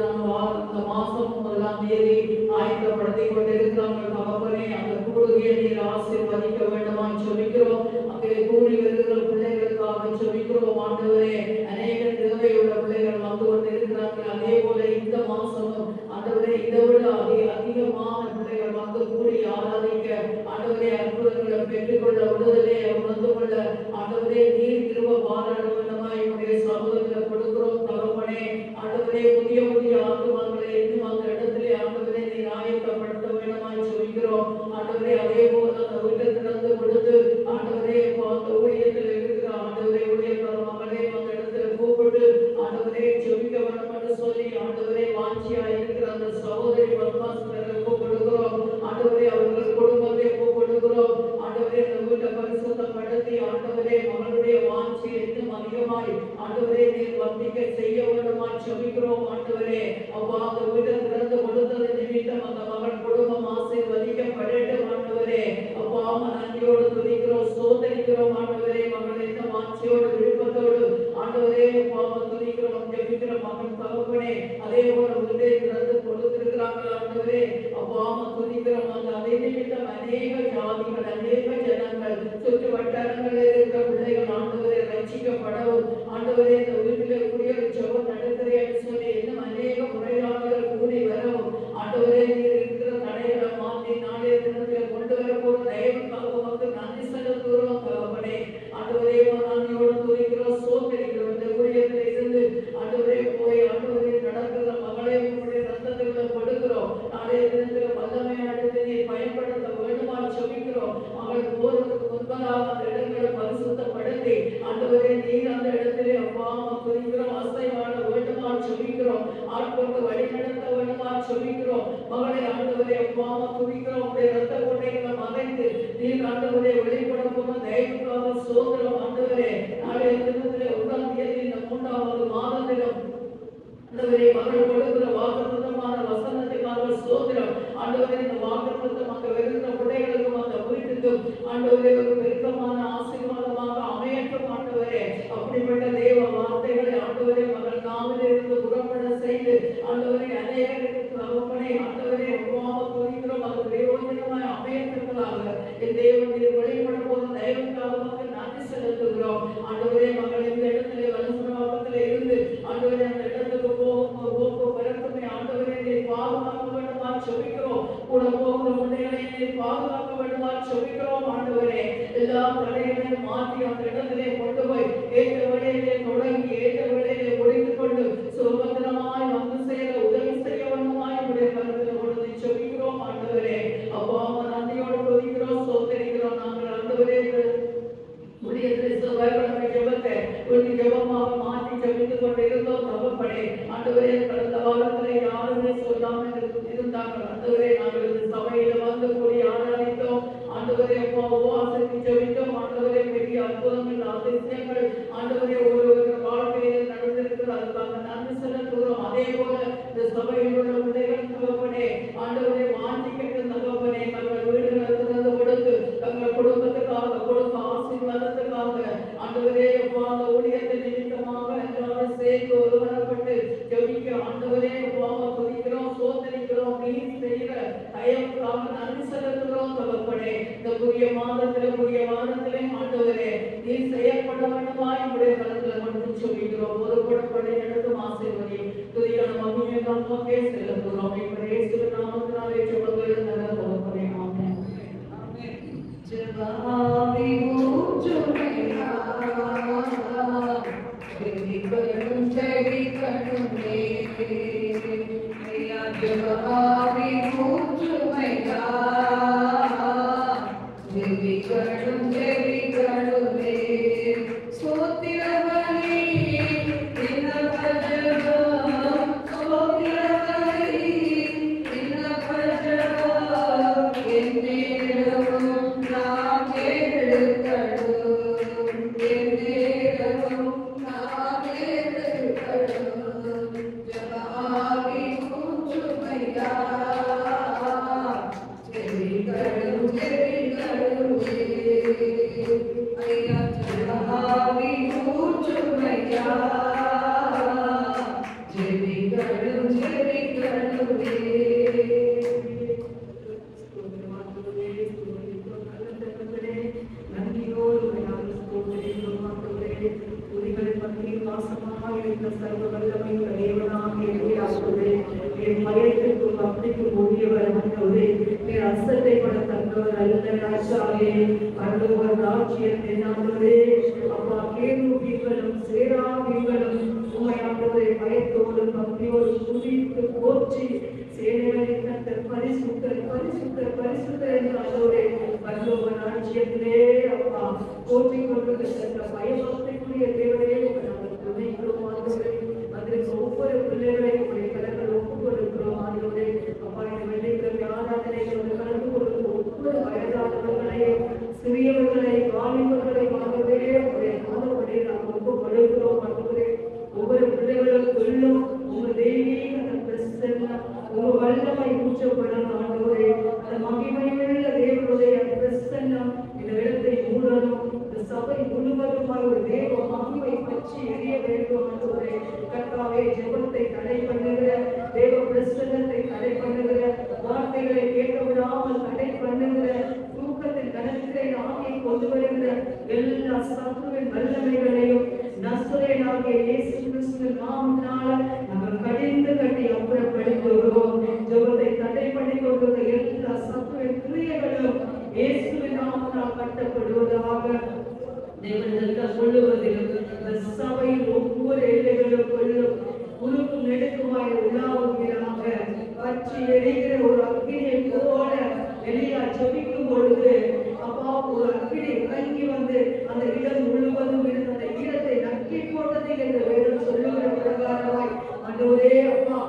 மாசம் 1ஆம் தேதி ஆயத்தப்படுத்தி கொண்டிருக்கிறார்கள். தகப்பனே அந்த கூடுகையை நீர் ஆசீர்வதிக்க வேண்டுமா சொல்லிக்கிறோம். அங்கே கூடி வருகிற பிள்ளைகளுக்காக சொல்லிக்கிறோம். ஆண்டவரே அநேக தேவையுள்ள பிள்ளைகள் வந்து கொண்டிருக்கிறார்கள். அதே போல இந்த மாசமும் ஆண்டவரே இதை விட அதிகமான பிள்ளைகள் வந்து கூடி ஆராதிக்க ஆண்டவரே அற்புதங்களை பெற்றுக்கொள்ள விடுதலை உணர்ந்து கொள்ள ஆண்டவரே நீர் திரும்ப பாராட வேண்டுமா என்னுடைய சமூகத்தில் கொடுக்கிறோம். தகப்பனே ஆண்டவரே புதிய புதிய ஆத்துமாக்களை இன்னும் அந்த இடத்திலே ஆண்டவரே நீர் ஆயத்தப்படுத்த வேண்டுமா சொல்கிறோம். ஆண்டவரே அதே போல அந்த வீட்டை திறந்து கொடுத்து ஆண்டவரே அந்த ஊழியத்தில் இருக்கிற ஆண்டவரே ஊழியக்கார மகளே அந்த இடத்துல கூப்பிட்டு ஆண்டவரே ஜெபிக்க வேண்டும் என்று சொல்லி ஆண்டவரே வாஞ்சியா இருக்கிற அந்த சகோதரி பத்மாசிரியரை கூப்பிடுகிறோம். ஆண்டவரே அவர்கள் குடும்பத்தை கூப்பிடுகிறோம். ஆண்டவரே அந்த வீட்டை பரிசுத்தப்படுத்தி ஆண்டவரே மகளுடைய வாஞ்சி இன்னும் அதிகமாய் ஆண்டவரே நீர் வர்த்திக்க செய்ய வேண்டுமா ஜெபிக்கிறோம். ஆண்டவரே அப்பா அந்த வீட்டை திறந்து கொடுத்தது நிமித்தம் அந்த மகள் குடும்பம் ஆசீர்வதிக்கப்படட்டும். ஆண்டவரே அப்பா நன்றியோடு துதிக்கிறோம், சோதரிக்கிறோம். ஆண்டவரே மகள் இந்த வாஞ்சியோடு விருப்பத்தோடு ஆண்டவரே பாவ துதிக்கிறோம், ஜெபிக்கிறோம். மகன் தகப்பனே அதே போல வீட்டை திறந்து கொடுத்திருக்கிறாங்க. ஆண்டவரே அப்பா துதிக்கிறோம். அந்த அதே நிமித்தம் அநேக ஜாதிகள் அநேக ஜனங்கள் சுற்று வட்டாரங்களில் ஆண்டவரை வழிநடத்த வேண்டுமா சொல்லிக்கிறோம். மகளை ஆண்டவரை அப்பாவை துதிக்கிறோம். உடைய ரத்த கொண்டைகளை மறைந்து நீர் ஆண்டவரை வெளிப்பட போன தயவுக்காக சோதரம் ஆண்டவரே. நாளைய தினத்திலே 1ஆம் தேதி இந்த 3வது மாதத்திலும் ஆண்டவரே மகள் கொடுக்கிற வாக்குத்தத்தமான வசனத்துக்காக சோதரம். ஆண்டவரே இந்த வாக்குத்தத்தம் அங்க வருகிற பிள்ளைகளுக்கும் அந்த வீட்டுக்கும் ஆண்டவரே ஒரு பெருக்கமான ஆசீர்வாதமாக அமையட்டும் ஆண்டவரே. அப்படிப்பட்ட தேவ வார்த்தைகளை ஆண்டவரே மகள் நாவிலிருந்து புறப்பட செய்து ஆண்டவரே அநேகருக்கு தகப்பனை ஆண்டவரே அப்பாவை துதிக்கிறோம். அது பிரயோஜனமாய் அமையத்தக்கதாக என் தேவன் இது வெளிப்பட போது தயவுக்காக நன்றி செலுத்துகிறோம். ஆண்டவரே மகள் இந்த இடத்திலே வலுசனத்திலே இருந்து ஆண்டவரே அந்த இடத்துக்கு போக்கு பிறக்குமே ஆண்டவரே நீர் பாதுகாக்க வேண்டுமா சொல்லிக்கிறோம். கூட போகிற முன்னைகளை நீர் பாதுகாக்க வேண்டுமா சொல்லிக்கிறோம். ஆண்டவரே எல்லா தடைகளையும் மாற்றி அந்த இடத்திலே கொண்டு போய் ஏற்ற வேளையிலே தொடங்கி ஏற்ற வேளையிலே முடித்து கொண்டு சுதந்திரமாய் வந்து சேர உதவி செய்ய வேண்டுமாய் உடைய கருத்தில் கொடுத்து சொல்லிக்கிறோம். ஆண்டவரே அப்பா நன்றியோடு கொதிக்கிறோம் சோதரிக்கிறோம். நாங்கள் ஆண்டவரே ஜபமாக மாற்றி ஜபித்துக் கொண்டிருந்தோம். தகப்பனே ஆண்டவரே கடந்த வாரத்திலே யாருமே சொல்லாமல் இருந்தார்கள். ஆண்டவரே நாங்கள் இந்த சபையில வந்து கூடி ஆராதித்தோம். ஆண்டவரே அப்பா உபவாசத்தை ஜபித்தோம். ஆண்டவரே பெரிய அற்புதங்கள் அதிசயங்கள் ஆண்டவரே ஒருவர் வாழ்க்கையில் நடந்திருக்கிறது. அதுக்காக நன்றி செலுத்துகிறோம். அதே போல இந்த சபையில் உள்ள பிள்ளைகள் தகப்பனே ஆண்டவரே வாஞ்சிக்கிட்டு தகப்பனே தங்கள் வீடுகள் திறந்து கொடுத்து தங்கள் குடும்பத்துக்காக கொடுக்க ஆசீர்வாதத்துக்காக ஆண்டவரே அப்பா அந்த ஊழியத்தை நிமித்தமாக எல்லாரும் சேர்ந்து ஒருவரப்பட்டு ஜபிக்க ஆண்டவரே அப்பாவை துதிக்கிறோம் சோதரிக்கிறோம். நீர் செய்கிற தயவுக்காக நன்றி செலுத்துகிறோம் தகப்பனே. இந்த புதிய வாரத்திலே ஆண்டவரே நீர் செயல்பட வேண்டுமாய் உடைய கருத்துல மட்டும் சொல்லிக்கிறோம். ஒருபடப்படி நடக்கும் ஆசீர்வதியும் துதியான மகிமையை நமக்கே செலுத்துகிறோம். இயேசுவின் நாமத்தினாலே ஜெபங்கள் தகப்பனே. ஆமென்.
ஜெபாவி ஊற்றுமையா செவிகளும் செவிகளுமே ஐயா ஜெபாவி ஊற்றுமையா செவிகளும் செவிகளுமே சோத்திரவலி தினபஜபம் சோத்திரவலி தினபஜபம் என்னேரவும் நாம் ஏழுக்கடும் என்னேரவும் நாம் ஏழுக்கடும் ஜபாவி ஊற்றுமையா செவிகளும் செவிகளுமே ஐயா ஜபாவி ஊற்றுமையா செவிகளும் செவிகளுமே
பயத்தோடு பக்தியோடு துதித்து போற்றி சேனைகளின் பரிசுத்தர் பரிசுத்தர் பரிசுத்தர் என்று அதோட பரலோக ராஜ்யத்திலே அப்பா போற்றிக் கொண்டிருக்கின்ற பயபக்திக்குரிய தேவனே நாங்கள் துணைக்கிறோம். அதற்கு ஒவ்வொரு பிள்ளைகளையும் கலங்கள் ஒப்புக் கொடுக்கிறோம். அதோட அப்பா இந்த வெள்ளிக்கிழமை ஆராதனைகளோடு கலந்து கொடுக்கும் ஒவ்வொரு வயதானவர்களையும் சிறியவர்களை வாலிபர்களை ஆகவே உடைய நாதப்படி நாம் ஒப்புக் கொடுக்கிறோம். ஒவ்வொரு பிள்ளைகளுக்குள்ளும் உங்க தெய்வீக பிரசன்னம் உங்க வல்லமை ஊற்றப்படணும். ஆண்டவரே அந்த மகிமையுள்ள தேவனுடைய பிரசன்னம் இந்த இடத்தை மூடணும். இந்த சபை முழுவதுமாய் ஒரு தேவ மகிமை பற்றி எரிய வேண்டும். ஆண்டவரே கர்த்தாவே ஜெபத்தை தடை பண்ணுகிற தேவ பிரசன்னத்தை தடை பண்ணுகிற வார்த்தைகளை கேட்க விடாமல் தடை பண்ணுகிற தூக்கத்தின் கணக்கிலே ஆகியை கொண்டு வருகிற எல்லா சத்துருவின் வல்லமைகளையும் நசரேயனாகிய இயேசு கிறிஸ்துவின் நாமத்தினால நாங்கள் கடிந்து கட்டி அப்புறப்படுத்தி வருவோம். ஜெபத்தை தடை பண்ணி கொண்டிருந்த எல்லா சத்துருவின் கிரியைகளும் இயேசுவின் நாமத்தினால் கட்டப்படுவதாக. தேவன் முழுவதிலும் சபையில் ஒவ்வொரு எல்லைகளுக்குள்ளும் குறுக்கும் நெடுக்குமாய் உலாவுகிறாக பற்றி எரிகிற ஒரு அக்கினியை போல எலியா ஜெபிக்கும் பொழுது அப்பா ஒரு அக்கினி இறங்கி வந்து அந்த இடம் முழுவதும் இருந்த அந்த ஈரத்தை நக்கி போட்டது என்று வேறு சொல்லுகிற பிரகாரமாய் ஆண்டவரே அப்பா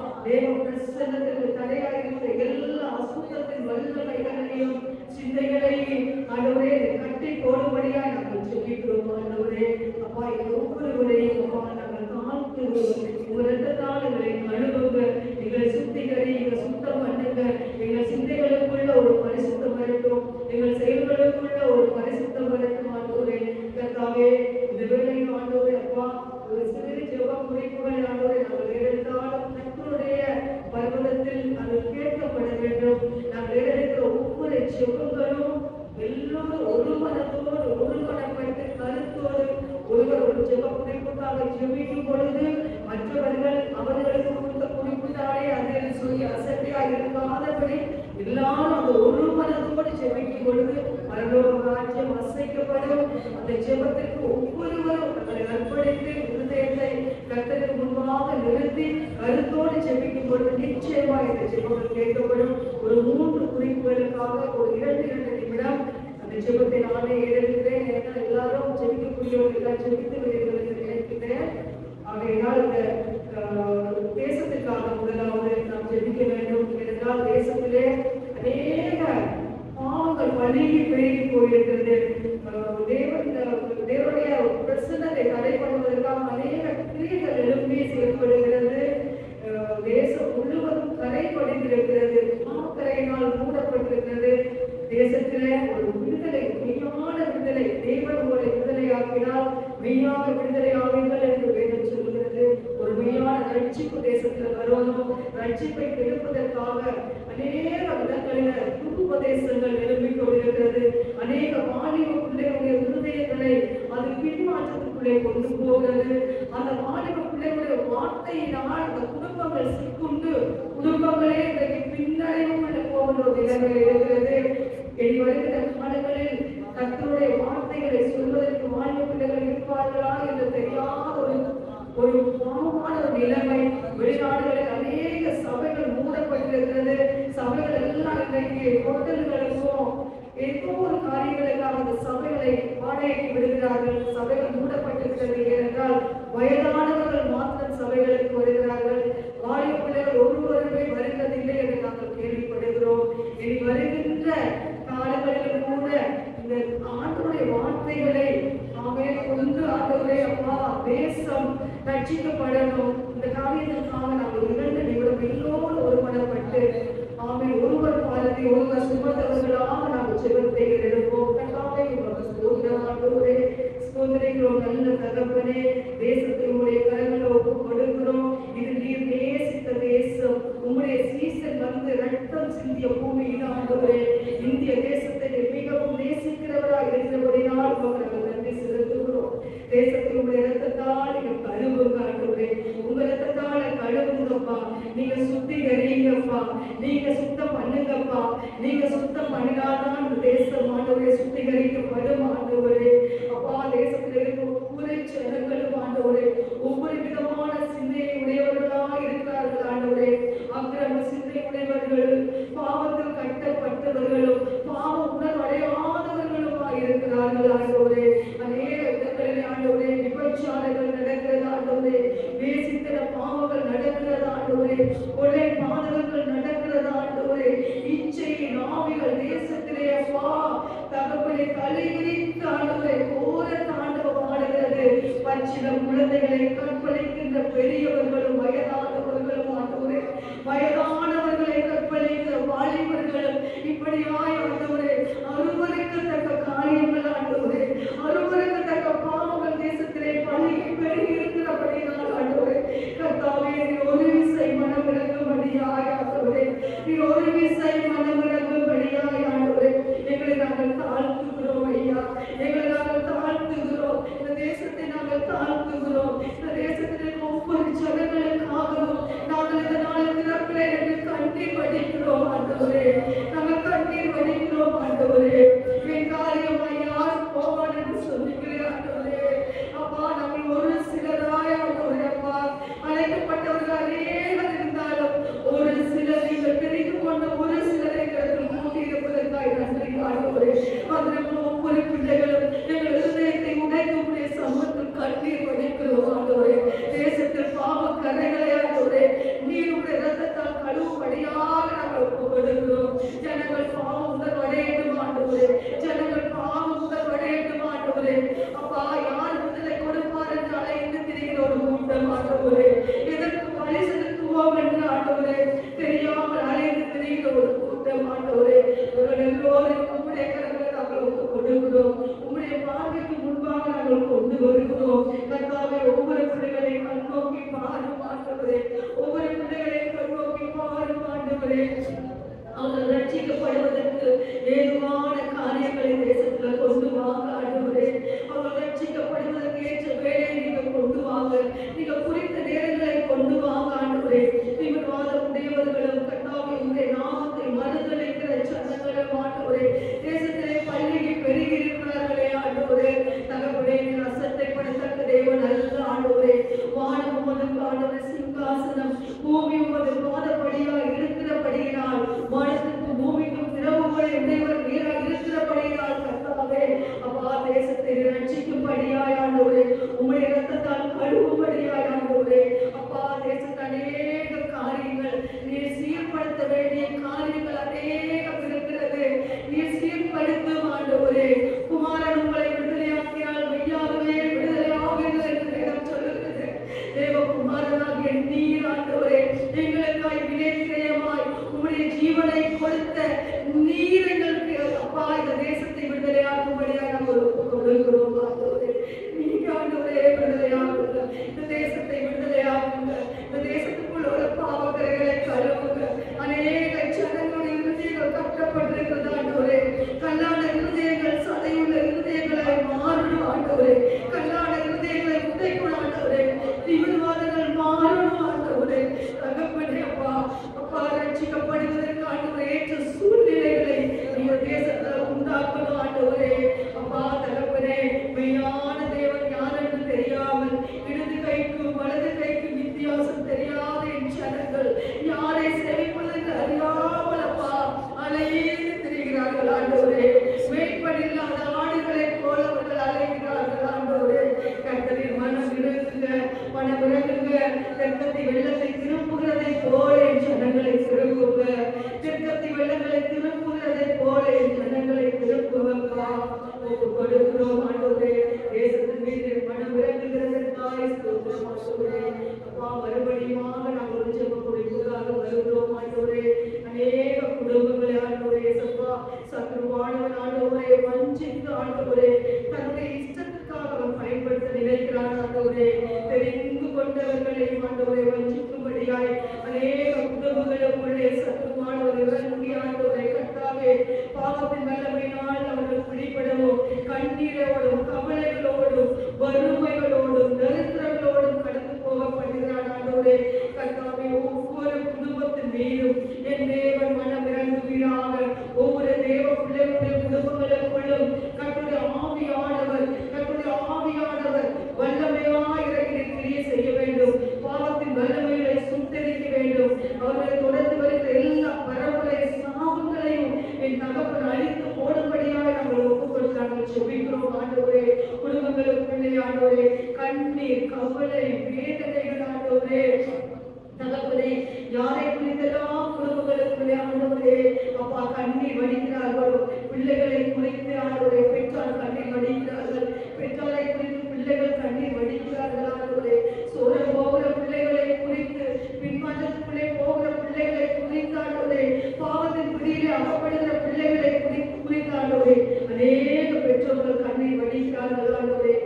ஜெபிக்கும் பொழுது மற்றவர்கள் அவர்களுக்கு கொடுத்த குறிப்பிட்டாலே அதில் சொல்லி அசட்டையாக இருக்காதபடி எல்லாரும் அந்த ஒரு மனதோடு ஜெபிக்கும் பொழுது பரலோக ராஜ்யம் அசைக்கப்படும். அந்த ஜெபத்திற்கு ஒவ்வொருவரும் தங்களை அர்ப்பணித்து இருதயத்தை கர்த்தருக்கு முன்பாக நிறுத்தி கருத்தோடு ஜெபிக்கும் பொழுது நிச்சயமா இந்த ஜெபங்கள் கேட்கப்படும். ஒரு 3 குறிப்புகளுக்காக ஒரு 2 நிமிடம் அந்த ஜெபத்தை நானே எழுதுகிறேன். ஏன்னா எல்லாரும் ஜெபிக்கக்கூடியவர்கள் ஜெபித்து வருகிறது நினைக்கிறேன். ஆகையினால் இந்த தேசத்துக்காக முதலாவது நாம் ஜெபிக்க வேண்டும். என்றால் தேசத்திலே அநேக பாவங்கள் பணிக்கு பெருகி போயிருக்கிறது. தேவனுடைய பிரசன்னத்தை தடை பண்ணுவதற்காக அநேக கிரியைகள் எழுப்பி செயல்படுகிறது. தேசம் முழுவதும் கரைபடிந்திருக்கிறது. மாக்கரையினால் மூடப்பட்டிருக்கிறது. தேசத்திலே ஒரு விடுதலை, மெய்யான விடுதலை, தேவன் உங்களை விடுதலையாக்கினால் மெய்யான விடுதலை ஆவீர்கள் என்று வேதம் சொல்கிறது. ஒரு மெய்யான ரட்சிப்பு தேசத்தில் வரணும். ரட்சிப்பை கெடுப்பதற்காக அநேக இடங்களில் துருபதேசங்கள் எழுப்பிக் கொண்டிருக்கிறது. அநேக வாலிப பிள்ளைகளுடைய இருதயங்களை அது பின்மாற்றத்துக்குள்ளே கொண்டு போகிறது. அந்த வாலிப பிள்ளைகளுடைய வார்த்தையினால் அந்த குடும்பங்கள் சிக்குண்டு குடும்பங்களே இன்றைக்கு பின்னடைவுக்குள்ளே போகின்ற ஒரு நிலைமை இருக்கிறது. இனி வருகிற காலங்களில் கர்த்தருடைய வார்த்தைகளை சொல்வதற்கு வாலிப பிள்ளைகள் இருப்பார்களா என்று தெரியாத ஒரு பாவமான ஒரு நிலைமை. வெளிநாடுகளில் அநேக சபைகள் மூடப்பட்டிருக்கிறது. சபைகள் எல்லாம் இன்றைக்கு ஹோட்டல்களுக்கும் ஏதோ ஒரு காரியங்களுக்காக அந்த சபைகளை வாடகைக்கு விடுகிறார்கள். சபைகள் மூடப்பட்டிருக்கிறது. ஏனென்றால் வயதானவர்கள் மாத்திரம் சபைகளுக்கு வருகிறார்கள். வாலிப பிள்ளைகள் ஒருவருமே வருவதில்லை என்று நாங்கள் கேள்விப்படுகிறோம். இனி வருகின்ற காலங்களிலும் கூட இந்த ஆண்டவருடைய வார்த்தைகளை கொண்டு ஆண்டவரே அப்பா தேசம் ரட்சிக்கப்படணும். இந்த காரியத்திற்காக நாங்கள் 2 நிமிடம் எல்லோரும் ஒருமனப்பட்டு ஒருவர் பாலத்தை ஒருவர் சுமந்தவர்களாக நாங்கள் ஜெபத்தை எடுப்போம். கர்த்தாவே ஆண்டவரே ஸ்தோத்திரிக்கிறோம். நல்ல தகப்பனே, தேசத்தை உங்களுடைய கரங்களில் ஒப்புக் கொடுக்கிறோம். இது நீர் நேசித்த தேசம். உங்களுடைய சீசன் வந்து ரத்தம் சிந்திய பூமியில் ஆண்டவரே இந்திய தேசத்தை மிகவும் நேசிக்கிறவராக இருக்கிறபடினால் நாங்கள் நன்றி செலுத்துகிறோம். தேசத்தை உங்களுடைய ரத்தத்தால் நீங்க கழுவுங்க ஆண்டவரே. உங்க ரத்தத்தால கழுவுங்கப்பா. நீங்க சுத்திகரிங்கப்பா. நீங்க சுத்தம் பண்ணுங்கப்பா. நீங்க சுத்தம் பண்ணினால்தான் இந்த தேசம் ஆண்டவரே சுத்திகரிக்கப்படும் ஆண்டவரே. அப்பா தேசத்தில் இருக்கும் ஒவ்வொரு ஜனங்களும் ஆண்டவரே ஒவ்வொரு விதமான சிந்தையை உடையவர்களாக இருக்கிறார்கள் ஆண்டவரே. அக்கிரம சிந்தை உடையவர்கள், பாவத்தில் கட்டப்பட்டவர்களும் பாவ உணர்வடையாதவர்களுமா இருக்கிறார்கள் ஆண்டவரே. அநேக இடங்களிலே ஆண்டவரே விபச்சாரங்கள் நடக்கிறது ஆண்டவரே. வேசித்தன பாவங்கள் நடக்கிறது ஆண்டவரே. கொலை பாதகங்கள் நடக்கிறது ஆண்டவரே. இச்சை நாவிகள் தேசத்திலே அப்பா தகப்பனை கலைவிரித்து ஆண்டவரை கோர தாண்டவம் ஆடுகிறது. பச்சிலம் குழந்தைகளை கற்பழிக்கின்ற பெரியவர்களும் வயதானவர்களும் ஆண்டவரே, வயதானவர்களை கற்பழிக்கிற வாலிபர்களும் இப்படியாய் ஆண்டவரே அருவருக்கத்தக்க காரியங்கள் ஆண்டவரே, அருவருக்கத்தக்க பாவங்கள் தேசத்திலே பள்ளிக்கு பெருகி இருக்கிறபடினால் ஆண்டவரே கர்த்தாவே நீர் ஒரு விசை மனம் இறங்கும்படியாய் ஆண்டவரே, நீர் ஒரு விசை மனம் இறங்கும்படியாய் ஆண்டவரே எங்களை நாங்கள் தாழ்த்துகிறோம் ஐயா. எங்களை நாங்கள் தாழ்த்துகிறோம். இந்த தேசத்தை நாங்கள் தாழ்த்துகிறோம். இந்த தேசத்தில் ஒவ்வொரு ஜனங்களுக்காகவும் நாங்கள் இந்த நாள் திறப்பிலே கண்ணீர் வடிக்கிறோம் ஆண்டவரே. நாங்கள் கண்ணீர் வடிக்கிறோம் ஆண்டவரே. என் காரியமாய் யார் போவான் என்று சொல்லுகிறேன் ஆண்டவரே. அப்பா நாங்கள் ஒரு சிலராய் ஆண்டவரே அப்பா அழைக்கப்பட்டவர்கள் அநேகர் இருந்தாலும் ஒரு சிலர் நீங்கள் தெரிந்து கொண்ட ஒரு சிலரை கூட்டியிருப்பதற்காக நன்றி ஆண்டவரே. அதற்கு ஒவ்வொரு பிள்ளைகளும் எங்கள் இதயத்தை உடைக்கக்கூடிய சமூகத்தில் கண்ணீர் வடிக்கிறோம் ஆண்டவரே. தேசத்தில் பாவ கரைகளை ஆண்டவரே நீருடைய ரத்தத்தால் கழுவும்படியாக நாங்கள் ஒப்புக்கொடுக்கிறோம். ஜனங்கள் பாவம் உணர்வடையட்டும் ஆண்டவரே. ஜனங்கள் பாவம் உணர்வடையட்டும் ஆண்டவரே. அப்பா யார் விடுதலை கொடுப்பார் என்று அழைத்து திரிகிற ஒரு கூட்டம் ஆண்டவரே. எதற்கு பலி செலுத்துவோம் என்று ஆண்டவரே தெரியாமல் அழைத்து திரிகிற ஒரு கூட்டம் ஆண்டவரே. இவர்கள் எல்லோரும் உங்களுடைய கரங்களை நாங்கள் ஒப்புக் கொடுக்கிறோம். உங்களுடைய பார்வைக்கு முன்பாக நாங்கள் கொண்டு வருகிறோம். கர்த்தாவே ஒவ்வொரு பிள்ளைகளை கண்ணோக்கி பாரும் ஆண்டவரே. ஒவ்வொரு பிள்ளைகளை கண்ணோக்கி பாரும் ஆண்டவரே. அவர்கள் ரட்சிக்கப்படுவதற்கு ஏதுவான காரியங்களை தேசத்துல கொண்டு வாங்க ஆண்டவரே. அவர்கள் ரட்சிக்கப்படுவதற்கு ஏற்ற வேலையை நீங்கள் கொண்டு வாங்க.
தேசத்தை ரட்சிக்கும்படியாய் ஆண்டவரே, உம்முடைய இரத்தத்தால் கழுவும்படியாய் ஆண்டவரே, அப்பா தேசத்து அநேக காரியங்கள் நீர் சீர்படுத்த வேண்டிய காரியங்கள் அநேகம் இருக்கிறது. நீர் சீர்படுத்தும் ஆண்டவரே. குமாரன் உங்களை விடுதலையாக்கினால் மெய்யாகவே விடுதலையாவீர்கள் என்று வேதம் சொல்லுகிறது. தேவகுமாரனாகிய நீர் ஆண்டவரே, எங்களுக்காய் விலைக்கிரயமாய் உம்முடைய ஜீவனை கொடுத்த நீர் எங்களுக்கு அப்பா இந்த தேசத்தை விடுதலையாக்கும்படியாக நாங்கள் ஒப்புக் கொடுக்கிறோம் ஆண்டவரே. நீங்க ஆண்டவரே விடுதலையாக்குங்க, இந்த தேசத்தை விடுதலையாக்குங்க, இந்த தேசத்துக்குள் உள்ள பாவக்கரைகளை கழுவுங்க. அநேக ஜனங்களுடைய இருதயங்கள் கட்டப்பட்டிருக்கிறது ஆண்டவரே. கல்லான இருதயங்கள் சதையுள்ள இருதயங்களாய் மாறணும் ஆண்டவரே. கல்லான இருதயங்களை உதைக்கணும் ஆண்டவரே. தீவிரவாதங்கள் மாறணும் ஆண்டவரே. தகப்பனே அப்பா, அப்பா ரட்சிக்கப்படுவதற்கு ஆண்டவரே ஏற்ற சூழ்நிலைகளை நீங்க தேசத்துல உண்டாக்கணும் ஆண்டவரே. அப்பா தகப்பனே, மெய்யான தேவன் யார் என்று தெரியாமல் இடது கைக்கும் வலது கைக்கும் வித்தியாசம் தெரியாத என் ஜனங்கள் யாரை சேவிப்பதற்கு அறியாமல் அப்பா அலைந்து திரிகிறார்கள் ஆண்டவரே. மேற்படில்லாத ஆடுகளைப் போல அவர்கள் அலைகிறார்கள் ஆண்டவரே. கர்த்தரின் மனம் இறங்குங்க, மனம் இறங்குங்க. தெற்கத்தி வெள்ளத்தை திருப்புகிறதை போல என் ஜனங்களை திருப்புங்க. தெற்கத்தி வெள்ளங்களை திருப்புகிறதை போல என் ஜனங்களை திருப்புவப்பா. கொடுக்கிறோம் ஆண்டவரே. தேசத்தின் மீது மனம் இறங்குகிறதற்காய் ஸ்தோத்திரம் ஆண்டவரே. அப்பா மறுபடியுமாக நாங்கள் ஜெப குறிப்புக்காக வருகிறோம் ஆண்டவரே. அநேக குடும்பங்களை ஆண்டவரே சப்பா சத்ருவானவன் ஆண்டவரே வஞ்சித்து ஆண்டவரே தன்னுடைய இஷ்டத்திற்காக அவன் பயன்படுத்த நினைக்கிறான் ஆண்டவரே. தெரிந்து கொண்டவர்களை ஆண்டவரை வஞ்சிக்கும்படியாய் அநேக குடும்பங்களுக்குள்ளே சத்ருவானவர் இறங்கி ஆண்டவரை கட்டாவே பாவத்தின் வல்லமையினால் அவர்கள் பிடிபடவும் கண்ணீரோடும் கவலைகளோடும் வறுமைகளோடும் தரித்திரங்களோடும் கடந்து போக பண்ணுகிறான் ஆண்டவரே. கர்த்தாவே ஒவ்வொரு குடும்பத்தின் மீதும் என் தேவன் மனம் இறங்குவீராக. ஒவ்வொரு தேவ பிள்ளைகளுடைய குடும்பங்களுக்குள்ளும் கர்த்தருடைய ஆவியானவர் வல்லமையாய் இறங்கி கிரியை செய்ய வேண்டும். பாவத்தின் வல்லமைகளை சுட்டரிக்க வேண்டும். அவர்களை தொடர்ந்து வருகிற எல்லா பரம்பரை சாபங்களையும் என் தகப்பன் அழித்து போடும்படியாக நாங்கள் ஒப்புக் கொடுத்தார்கள் செபிக்கிறோம் ஆண்டவரே. குடும்பங்களுக்குள்ளே ஆண்டவரே கண்ணீர் கவலை வேதனைகள் ஆண்டவரே தகப்பனே யாரை குறித்தெல்லாம் குடும்பங்களுக்குள்ளே ஆண்டவரே அப்பா கண்ணீர் வடிக்கிறார்களோ பிள்ளைகளை குறித்து ஆண்டவரே பெற்றார் கண்ணீர் வடிக்கிறார்கள். பெற்றாரை குறித்து பிள்ளைகள் கண்ணீர் வடிக்கிறார்கள் ஆண்டவரே. சோழ போகிற பிள்ளைகளை குறித்து பின்மாற்றத்துக்குள்ளே போகிற பிள்ளைகளை குறித்து ஆண்டவரே பாவத்தின் பிடியிலே அகப்படுகிற பிள்ளைகளை குறித்து ஆண்டவரே அநேக பெற்றோர்கள் கண்ணீர் வடிக்கிறார்கள் ஆண்டவரே.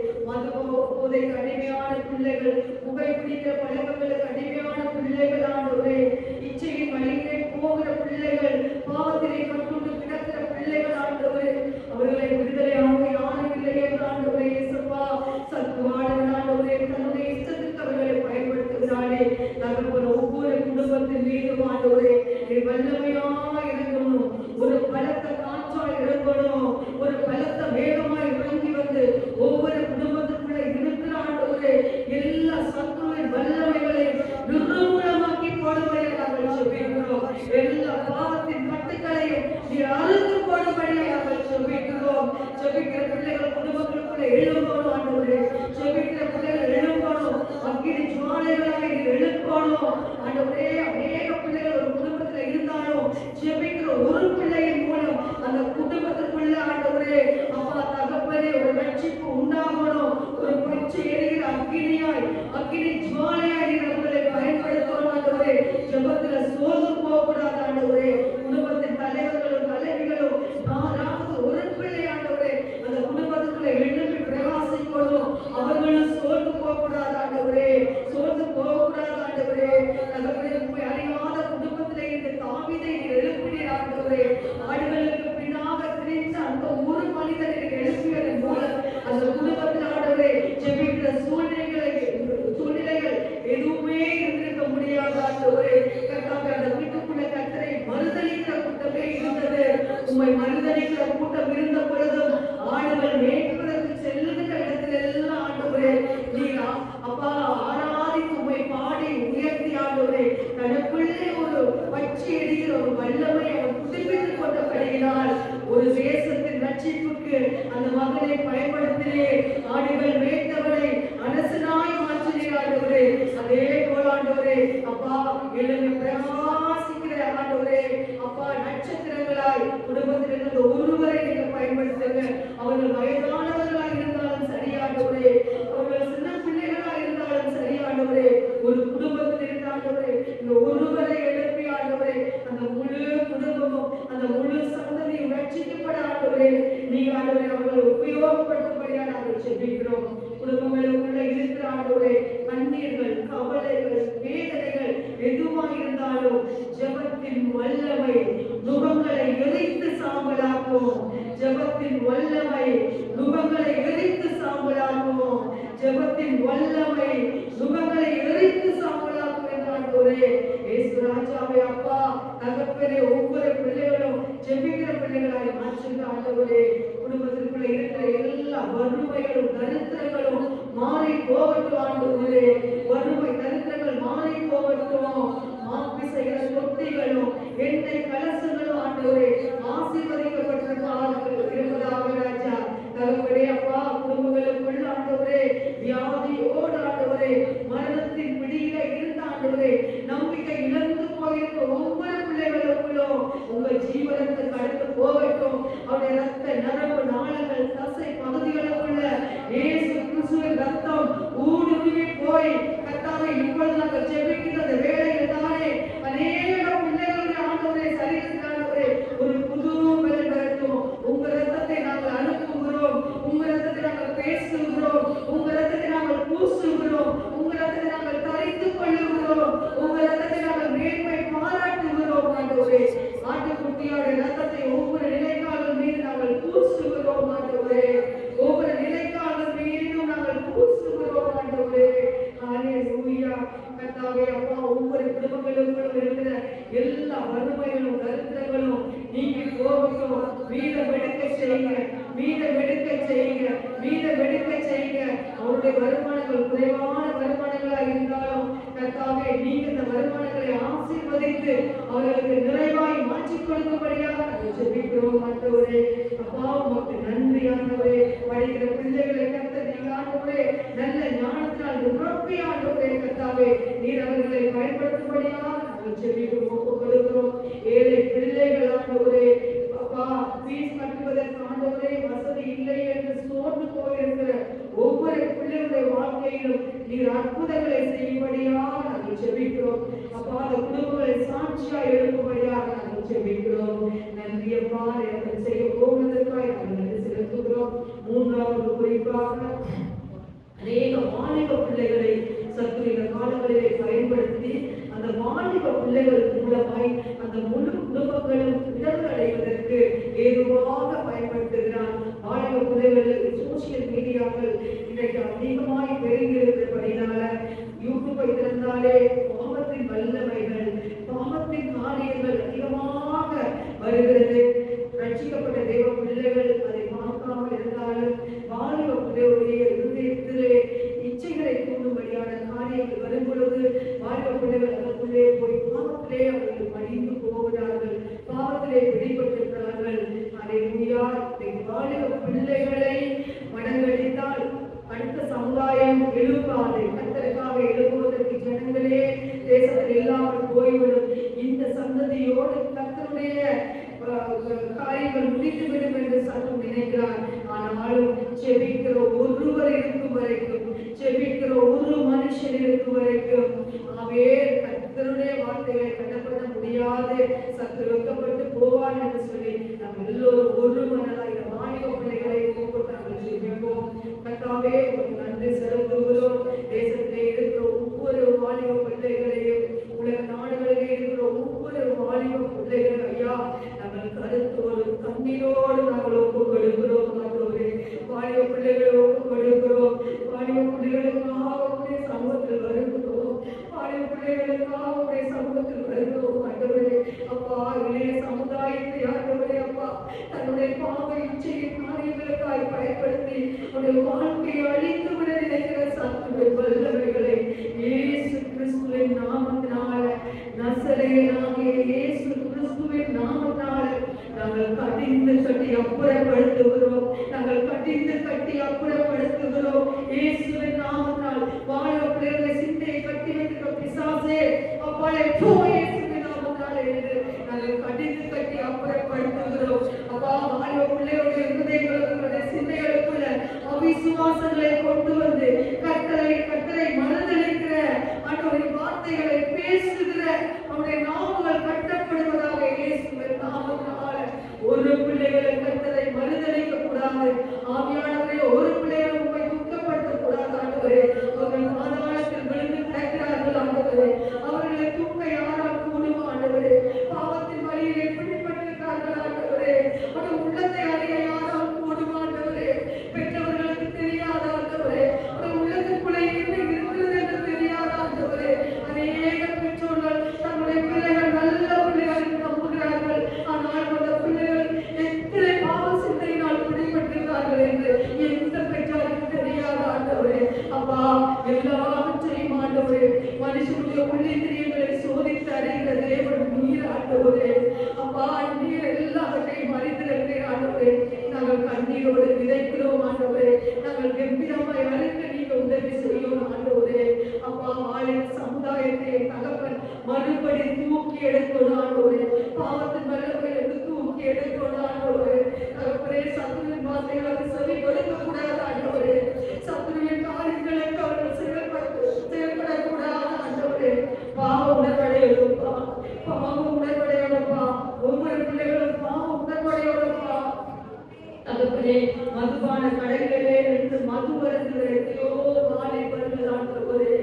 போதைக்கு அடிமையான பிள்ளைகள், புகைப்பிடிக்கிற பழக்கங்களுக்கு அடிமையான பிள்ளைகள் ஆண்டவரே, இச்சையின் வழியிலே போகிற பிள்ளைகள், பாவத்திலே கட்டுண்டு கிடக்கிற பிள்ளைகள் ஆண்டவரே, அவர்களை விடுதலையாக யாரும் இல்லை என்று ஆண்டவரே இயேசுப்பா சத்துவானவன் ஆண்டவரே தன்னுடைய இஷ்டத்திற்கு அவர்களை பயன்படுத்துகிறானே. தகப்பன் ஒவ்வொரு குடும்பத்தின் மீதும் ஆண்டவரே வல்லமையாக இருக்கணும். ஒரு பலத்த காற்றாய் இறங்கணும். ஒரு பலத்த வேகமாய் இறங்கி வந்து ஒவ்வொரு குடும்பத்துக்குள்ள இருக்கிற ஆண்டவரே எல்லா சத்துவின் வல்லமைகளை நிர்மூலமாக்கி போடும்படியாக நாங்கள் செபிக்கிறோம். எல்லா பாவத்தின் கட்டுக்களையும் நீ அறுத்து போடும்படியாக நாங்கள் செபிக்கிறோம். செபிக்கிற பிள்ளைகள் குடும்பங்களுக்குள்ள எழும்பணும் ஆண்டவரே. செபிக்கிற பிள்ளைகள் எழும்பணும். அக்கினி ஜுவாலைகளாக எழுப்பணும் ஆண்டவரே. அநேக பிள்ளைகள் ஒரு குடும்பத்தில் இருந்தாலும் செபிக்கிற ஒரு பிள்ளையின் மூலம் அந்த குடும்பத்துக்குள்ள ஆண்டவரே அப்பா தகப்பனே ஒரு ரட்சிப்பு உண்டாகணும். ஒரு பச்சை எரிகிற அக்கினியாய் அக்கினி ஜுவாலையாய் அவர்களை பயன்படுத்தணும் ஆண்டவரே. ஜெபத்துல சோர்ந்து போகக்கூடாது ஆண்டவரே. குடும்பத்தின் தலைவர்களும் தலைவிகளும் ஒரு பிள்ளை ஆண்டவரே அந்த குடும்பத்துக்குள்ள எழுப்பி பிரகாசிக்கணும். அவர்களும் சோர்ந்து போகக்கூடாது ஆண்டவரே. சோர்ந்து போகக்கூடாது ஆண்டவரே. தகப்பனே உண்மை அறியாத குடும்பத்திலே இந்த தாவீதை எழுப்பினீர் ஆண்டவரே. ஆடுகளுக்கு பின்னாக திரிந்த அந்த ஒரு மனிதனை எழுப்பியதன் மூலம் அந்த குடும்பத்தில் ஆண்டவரே ஜெபிக்கிற சூழ்நிலைகள் எதுவுமே இருந்திருக்க முடியாது ஆண்டவரே. கர்த்தாவே அந்த பயன்படுத்தினீர். ஆடுகள் மேய்த்தவரை அரசனாய் மாற்றினீர் ஆண்டவரே. அதே போல ஆண்டவரே அப்பா எழுந்து பிரகாசிக்கிற ஆண்டவரே அப்பா நட்சத்திரங்களாய் குடும்பத்தில் இருந்த ஒருவரை நீங்க பயன்படுத்துங்க. அவர்கள் வயதானவர்களாக இருந்தாலும் சரியாண்டவரே, அவர்கள் சின்ன பிள்ளைகளாக இருந்தாலும் சரியாண்டவரே, ஒரு குடும்பத்தில் இருந்த ஆண்டவரே இந்த ஒருவரை எழுப்பி ஆண்டவரே அந்த முழு குடும்பமும் அந்த முழு சந்ததியும் ரட்சிக்கப்பட ஆண்டவரே நீங்க ஆண்டவரே அவர்களை உபயோகப்படுத்தும்படியா நாங்கள் ஜெபிக்கிறோம். குடும்பங்களுக்குள்ள இருக்கிற ஆண்டவரே கண்ணீர்கள், கவலைகள், வேதனைகள் எதுவாக இருந்தாலும் ஜெபத்தின் வல்லமை நுகங்களை எரித்து சாம்பலாக்கும். ஜெபத்தின் வல்லமை நுகங்களை எரித்து சாம்பலாக்கும். ஜெபத்தின் வல்லமை நுகங்களை எரித்து சாம்பலாக்கும் என்றாண்டவரே இயேசு ராஜாவே அப்பா தகப்பனே ஒவ்வொரு பிள்ளைகளும் ஜெபிக்கிற பிள்ளைகளாய் மாற்றுங்க ஆண்டவரே. குடும்பத்திற்குள்ள இருக்கிற எல்லா வறுமைகளும் தரித்திரங்களும் மாறி போகட்டும் ஆண்டவரே. வறுமை தரித்திரங்கள் மாறி போகட்டும். மாப்பிசைகள் தொட்டிகளும் எண்ணெய் கலசங்களும் ஆண்டவரே ஆசீர்வதிக்கப்பட்டிருப்பதாக ராஜா தகப்பனே அப்பா குடும்பங்களுக்குள்ள ஆண்டவரே வியாதியோடு ஆண்டவரே மரணத்தின் பிடியில இருந்த ஆண்டவரே நம்பிக்கை இழந்து போயிருக்க ஒவ்வொரு பிள்ளைகளுக்குள்ளும் உங்க ஜீவனத்தை கடந்து போகட்டும். அவருடைய ரத்த நரம்பு நாளங்கள் தசை பகுதிகளுக்குள்ள இயேசு கிறிஸ்துவின் ரத்தம் ஊடுருவி போய் கர்த்தாவே இப்பொழுது நாங்கள் ஜெபிக்கிற அந்த வேளையில் தானே அநேக பிள்ளைகளுடைய ஆண்டவரே சரீரத்தில் ஆண்டவரே ஒரு புது பலன் வரட்டும். உங்க ரத்தத்தை நாங்கள் அனுப்புகிறோம், உங்க ரத்தத்தை நாங்கள் பேசுகிறோம், உங்க ரத்தத்தை நாங்கள் பூசுகிறோம், உங்க ரத்தத்தை நாங்கள் தரித்துக் கொள்ளுகிறோம், உங்க ரத்தத்தை நாங்கள் மேன்மை பாராட்டுகிறோம் ஆண்டவரே. ஆட்டுக்குட்டியோட ரத்தத்தை ஒவ்வொரு நிலைக்காலம் மீது நாங்கள் பூசுகிறோம் ஆண்டவரே. ஒவ்வொரு நிலைக்காலம் மீதும் நாங்கள் பூசுகிறோம் ஆண்டவரே. ஹல்லேலூயா. கர்த்தாவே அப்பா ஒவ்வொரு குடும்பங்களுக்குள்ளும் இருக்கிற எல்லா வறுமைகளும் தரித்திரங்களும் நீங்கி போகட்டும். மீதம் எடுக்க செய்யுங்க, மீதம் எடுக்க செய்யுங்க, மீதம் எடுக்க செய்யுங்க. அவருடைய வருமானங்கள் குறைவான வருமானங்களாக இருந்தாலும் கர்த்தாவே நீங்க இந்த வருமானங்களை ஆசீர்வதித்து அவர்களுக்கு நிறைவாய் மாற்றிக் கொடுக்கும்படியாக ஜெபிக்கிறோம் ஆண்டவரே. அப்பா உமக்கு நன்றி ஆண்டவரே. படிக்கிற பிள்ளைகளை கர்த்தர் நீங்க ஆண்டவரே நல்ல ஞானத்தால் நிரப்பி ஆண்டவரே கர்த்தாவே நீர் அவர்களை பயன்படுத்தும்படியாக நாங்கள் ஜெபிக்கிறோம், ஒப்புக்கொடுக்கிறோம். ஏழை பிள்ளைகள் ஆண்டவரே அப்பா ஃபீஸ் கட்டுவதற்கு ஆண்டவரே வசதி இல்லை என்று சோர்ந்து போயிருக்கிற ஒவ்வொரு பிள்ளைகளுடைய வாழ்க்கையிலும் நீர் அற்புதங்களை செய்யும்படியாக நாங்கள் ஜெபிக்கிறோம். அப்பா அந்த குடும்பங்களை சாட்சியா எழுப்பும்படியாக நாங்கள் ஜெபிக்கிறோம். நன்றி அப்பா நீங்கள் செய்ய போவதற்காக நாங்கள் நன்றி செலுத்துகிறோம். மூன்றாவது குறிப்பாக அநேக வாலிப பிள்ளைகளை சற்று இந்த காலங்களிலே பயன்படுத்தி அந்த வாலிப பிள்ளைகள் மூலமாய் அந்த முழு குடும்பங்களும் இடர்கள் அடைவதற்கு ஏதுவாக பயன்படுத்துகிறான். வாலிப பிள்ளைகளுக்கு சோசியல் மீடியாக்கள் இன்றைக்கு அதிகமாய் பெருகியிருக்கிறபடினால யூடியூபை திறந்தாலே பாவத்தின் வல்லமைகள், பாவத்தின் காரியங்கள் அதிகமாக வருகிறது. ரட்சிக்கப்பட்ட தேவ பிள்ளைகள் அதை பார்க்காமல் இருந்தாலும் வாலிப பிள்ளைகளுடைய இருதயத்திலே இச்சைகளை தூண்டும்படியான காரியங்கள் வரும் பொழுது வாலிப பிள்ளைகள் அதற்குள்ளே போய் பாவத்திலே அவர்கள் மடிந்து போகிறார்கள், பாவத்திலே பிடிபட்டிருக்கிறார்கள். ஹல்லேலூயா. வாலிப பிள்ளைகளை மனங்கடித்தால் அடுத்த சமுதாயம் எழுப்பாது. கர்த்தருக்காக எழுப்புவதற்கு ஜனங்களே தேசத்தில் இல்லாமல் போய்விடும். இந்த சந்ததியோடு கர்த்தருடைய காரியங்கள் முடித்துவிடும் என்று சற்றும் நினைக்கிறார். ஆனாலும் செபிக்கிற ஒருவர் இருக்கும் வரைக்கும், செபிக்கிற ஒரு மனுஷன் இருக்கும் வரைக்கும் அவே கர்த்தருடைய வார்த்தைகளை கடப்பட முடியாது, சற்று வெக்கப்பட்டு போவான் என்று சொல்லி நாம் எல்லோரும் ஒரு மனதாய் வாலிப பிள்ளைகளை கூப்பிட்டு நாங்கள் ஜெபிப்போம். கர்த்தாவே நன்றி செலுத்துகிறோம். தேசத்திலே இருக்கிற ஒவ்வொரு வாலிப பிள்ளைகளையும், உலக நாடுகளிலே இருக்கிற ஒவ்வொரு வாலிப பிள்ளைகள் ஐயா நாங்கள் கருத்தோடு கண்ணீரோடு நாங்கள் ஒப்புக் கொடுக்கிறோம். வாலிப பிள்ளைகளை ஒப்புக் கொடுக்கிறோம். வாலிப பிள்ளைகளுக்காக உடைய சமூகத்தில் வருகிறோம். வாலிப பிள்ளைகளுக்காக உடைய சமூகத்தில் வருகிறோம். ஆண்டவரே அப்பா இளைய சமுதாயத்தை ஆண்டவரே அப்பா தன்னுடைய பாவ இச்சையின் காரியங்களுக்காய் பயன்படுத்தி உடைய வாழ்க்கையை அழித்து விட நினைக்கிற சத்துடைய வல்லமைகளை இயேசு கிறிஸ்துவின் நாமத்தினால, நசரேயனாகிய இயேசு கிறிஸ்துவின் நாமத்தினால நாங்கள் கடிந்து கட்டி அப்புறப்படுத்துகிறோம். நாங்கள் கடிந்து கட்டி அப்புறப்படுத்துகிறோம் இயேசுவின் நாமத்தால். வாலிப பிள்ளைகளை சிந்தையை கட்டி வைக்கிற பிசாசே அப்பாலே போ இயேசுவின் நாமத்தால் என்று நாங்கள் கடிந்து கட்டி அப்புறப்படுத்துகிறோம். அப்பா வாலிப பிள்ளைகளுடைய இருதயங்களுக்குள்ள சிந்தைகளுக்குள்ள அவிசுவாசங்களை கொண்டு வந்து கர்த்தரை மறுதலிக்கிற அவருடைய வார்த்தைகளை பேசுகிற அவருடைய நாவுகள் கட்டப்படுவதாக இயேசுவின் நாமத்தால். ஒரு பிள்ளைகளை கர்த்தரை மறுதலிக்க கூடாது. ஆவியானவரே, ஒரு பிள்ளைகளை உண்மை துக்கப்படுத்த கூடாது ஆண்டவரே. அவர்கள் பாதாளத்தில் விழுந்து கிடக்கிறார்கள் ஆண்டவரே. அவர்களை தூக்க யாரால் கூடும் ஆண்டவரே. பாவத்தின் வழியிலே பிடிபட்டிருக்கிறார்கள் ஆண்டவரே. அவர்கள் உள்ளத்தை அறிய யாரால் கூடும் ஆண்டவரே. பெற்றவர்களுக்கு தெரியாத ஆண்டவரே. அவர்கள் உள்ளத்துக்குள்ளே என்ன இருக்கிறது என்று தெரியாத ஆண்டவரே. அநேக பெற்றோர்கள் தங்களுடைய பிள்ளைகள் நல்ல பிள்ளைகள் நம்புகிறார்கள். ஆனால் அந்த பிள்ளைகள் எத்தனை பாவ சிந்தையினால் பிடிபட்டிருக்கிறார்கள் என்று எந்த பெற்றோருக்கு தெரியாத ஆண்டவரே. அப்பா, எல்லாவற்றையும் ஆண்டவரே, மனுஷனுடைய உள்ளிந்திரியங்களை சோதித்து அறிகிற தேவன் நீர் ஆண்டவரே. அப்பா, நீர் எல்லாவற்றையும் அறிந்திருக்கிறேன் ஆண்டவரே. நாங்கள் கண்ணீரோடு விதைக்கிறோம் ஆண்டவரே. நாங்கள் கம்பீரமாய் அறுக்க நீங்க உதவி செய்யணும் ஆண்டவரே. அப்பா, வாழின் சமுதாயத்தை தகப்பன் மறுபடி தூக்கி எடுக்கணும் ஆண்டவரே. பாவத்தின் வல்லமையிலிருந்து தூக்கி எடுக்கணும் ஆண்டவரே. தகப்பனே, சத்துருவின் வார்த்தைகளுக்கு செவி கொடுக்க கூடாது ஆண்டவரே. சத்துருவின் காரியங்களுக்கு அவர்கள் செயல்படக்கூடாது ஆண்டவரே. பாவ உணர்வடையோடப்பா, பாவ உணர்வடையோடப்பா. ஒவ்வொரு பிள்ளைகளும் பாவ உணர்வடையோடப்பா. தகப்பனே, மதுபான கடைகளிலே இருந்து மது வருகிற எத்தனையோ வாலிபர்கள் ஆண்டவரே.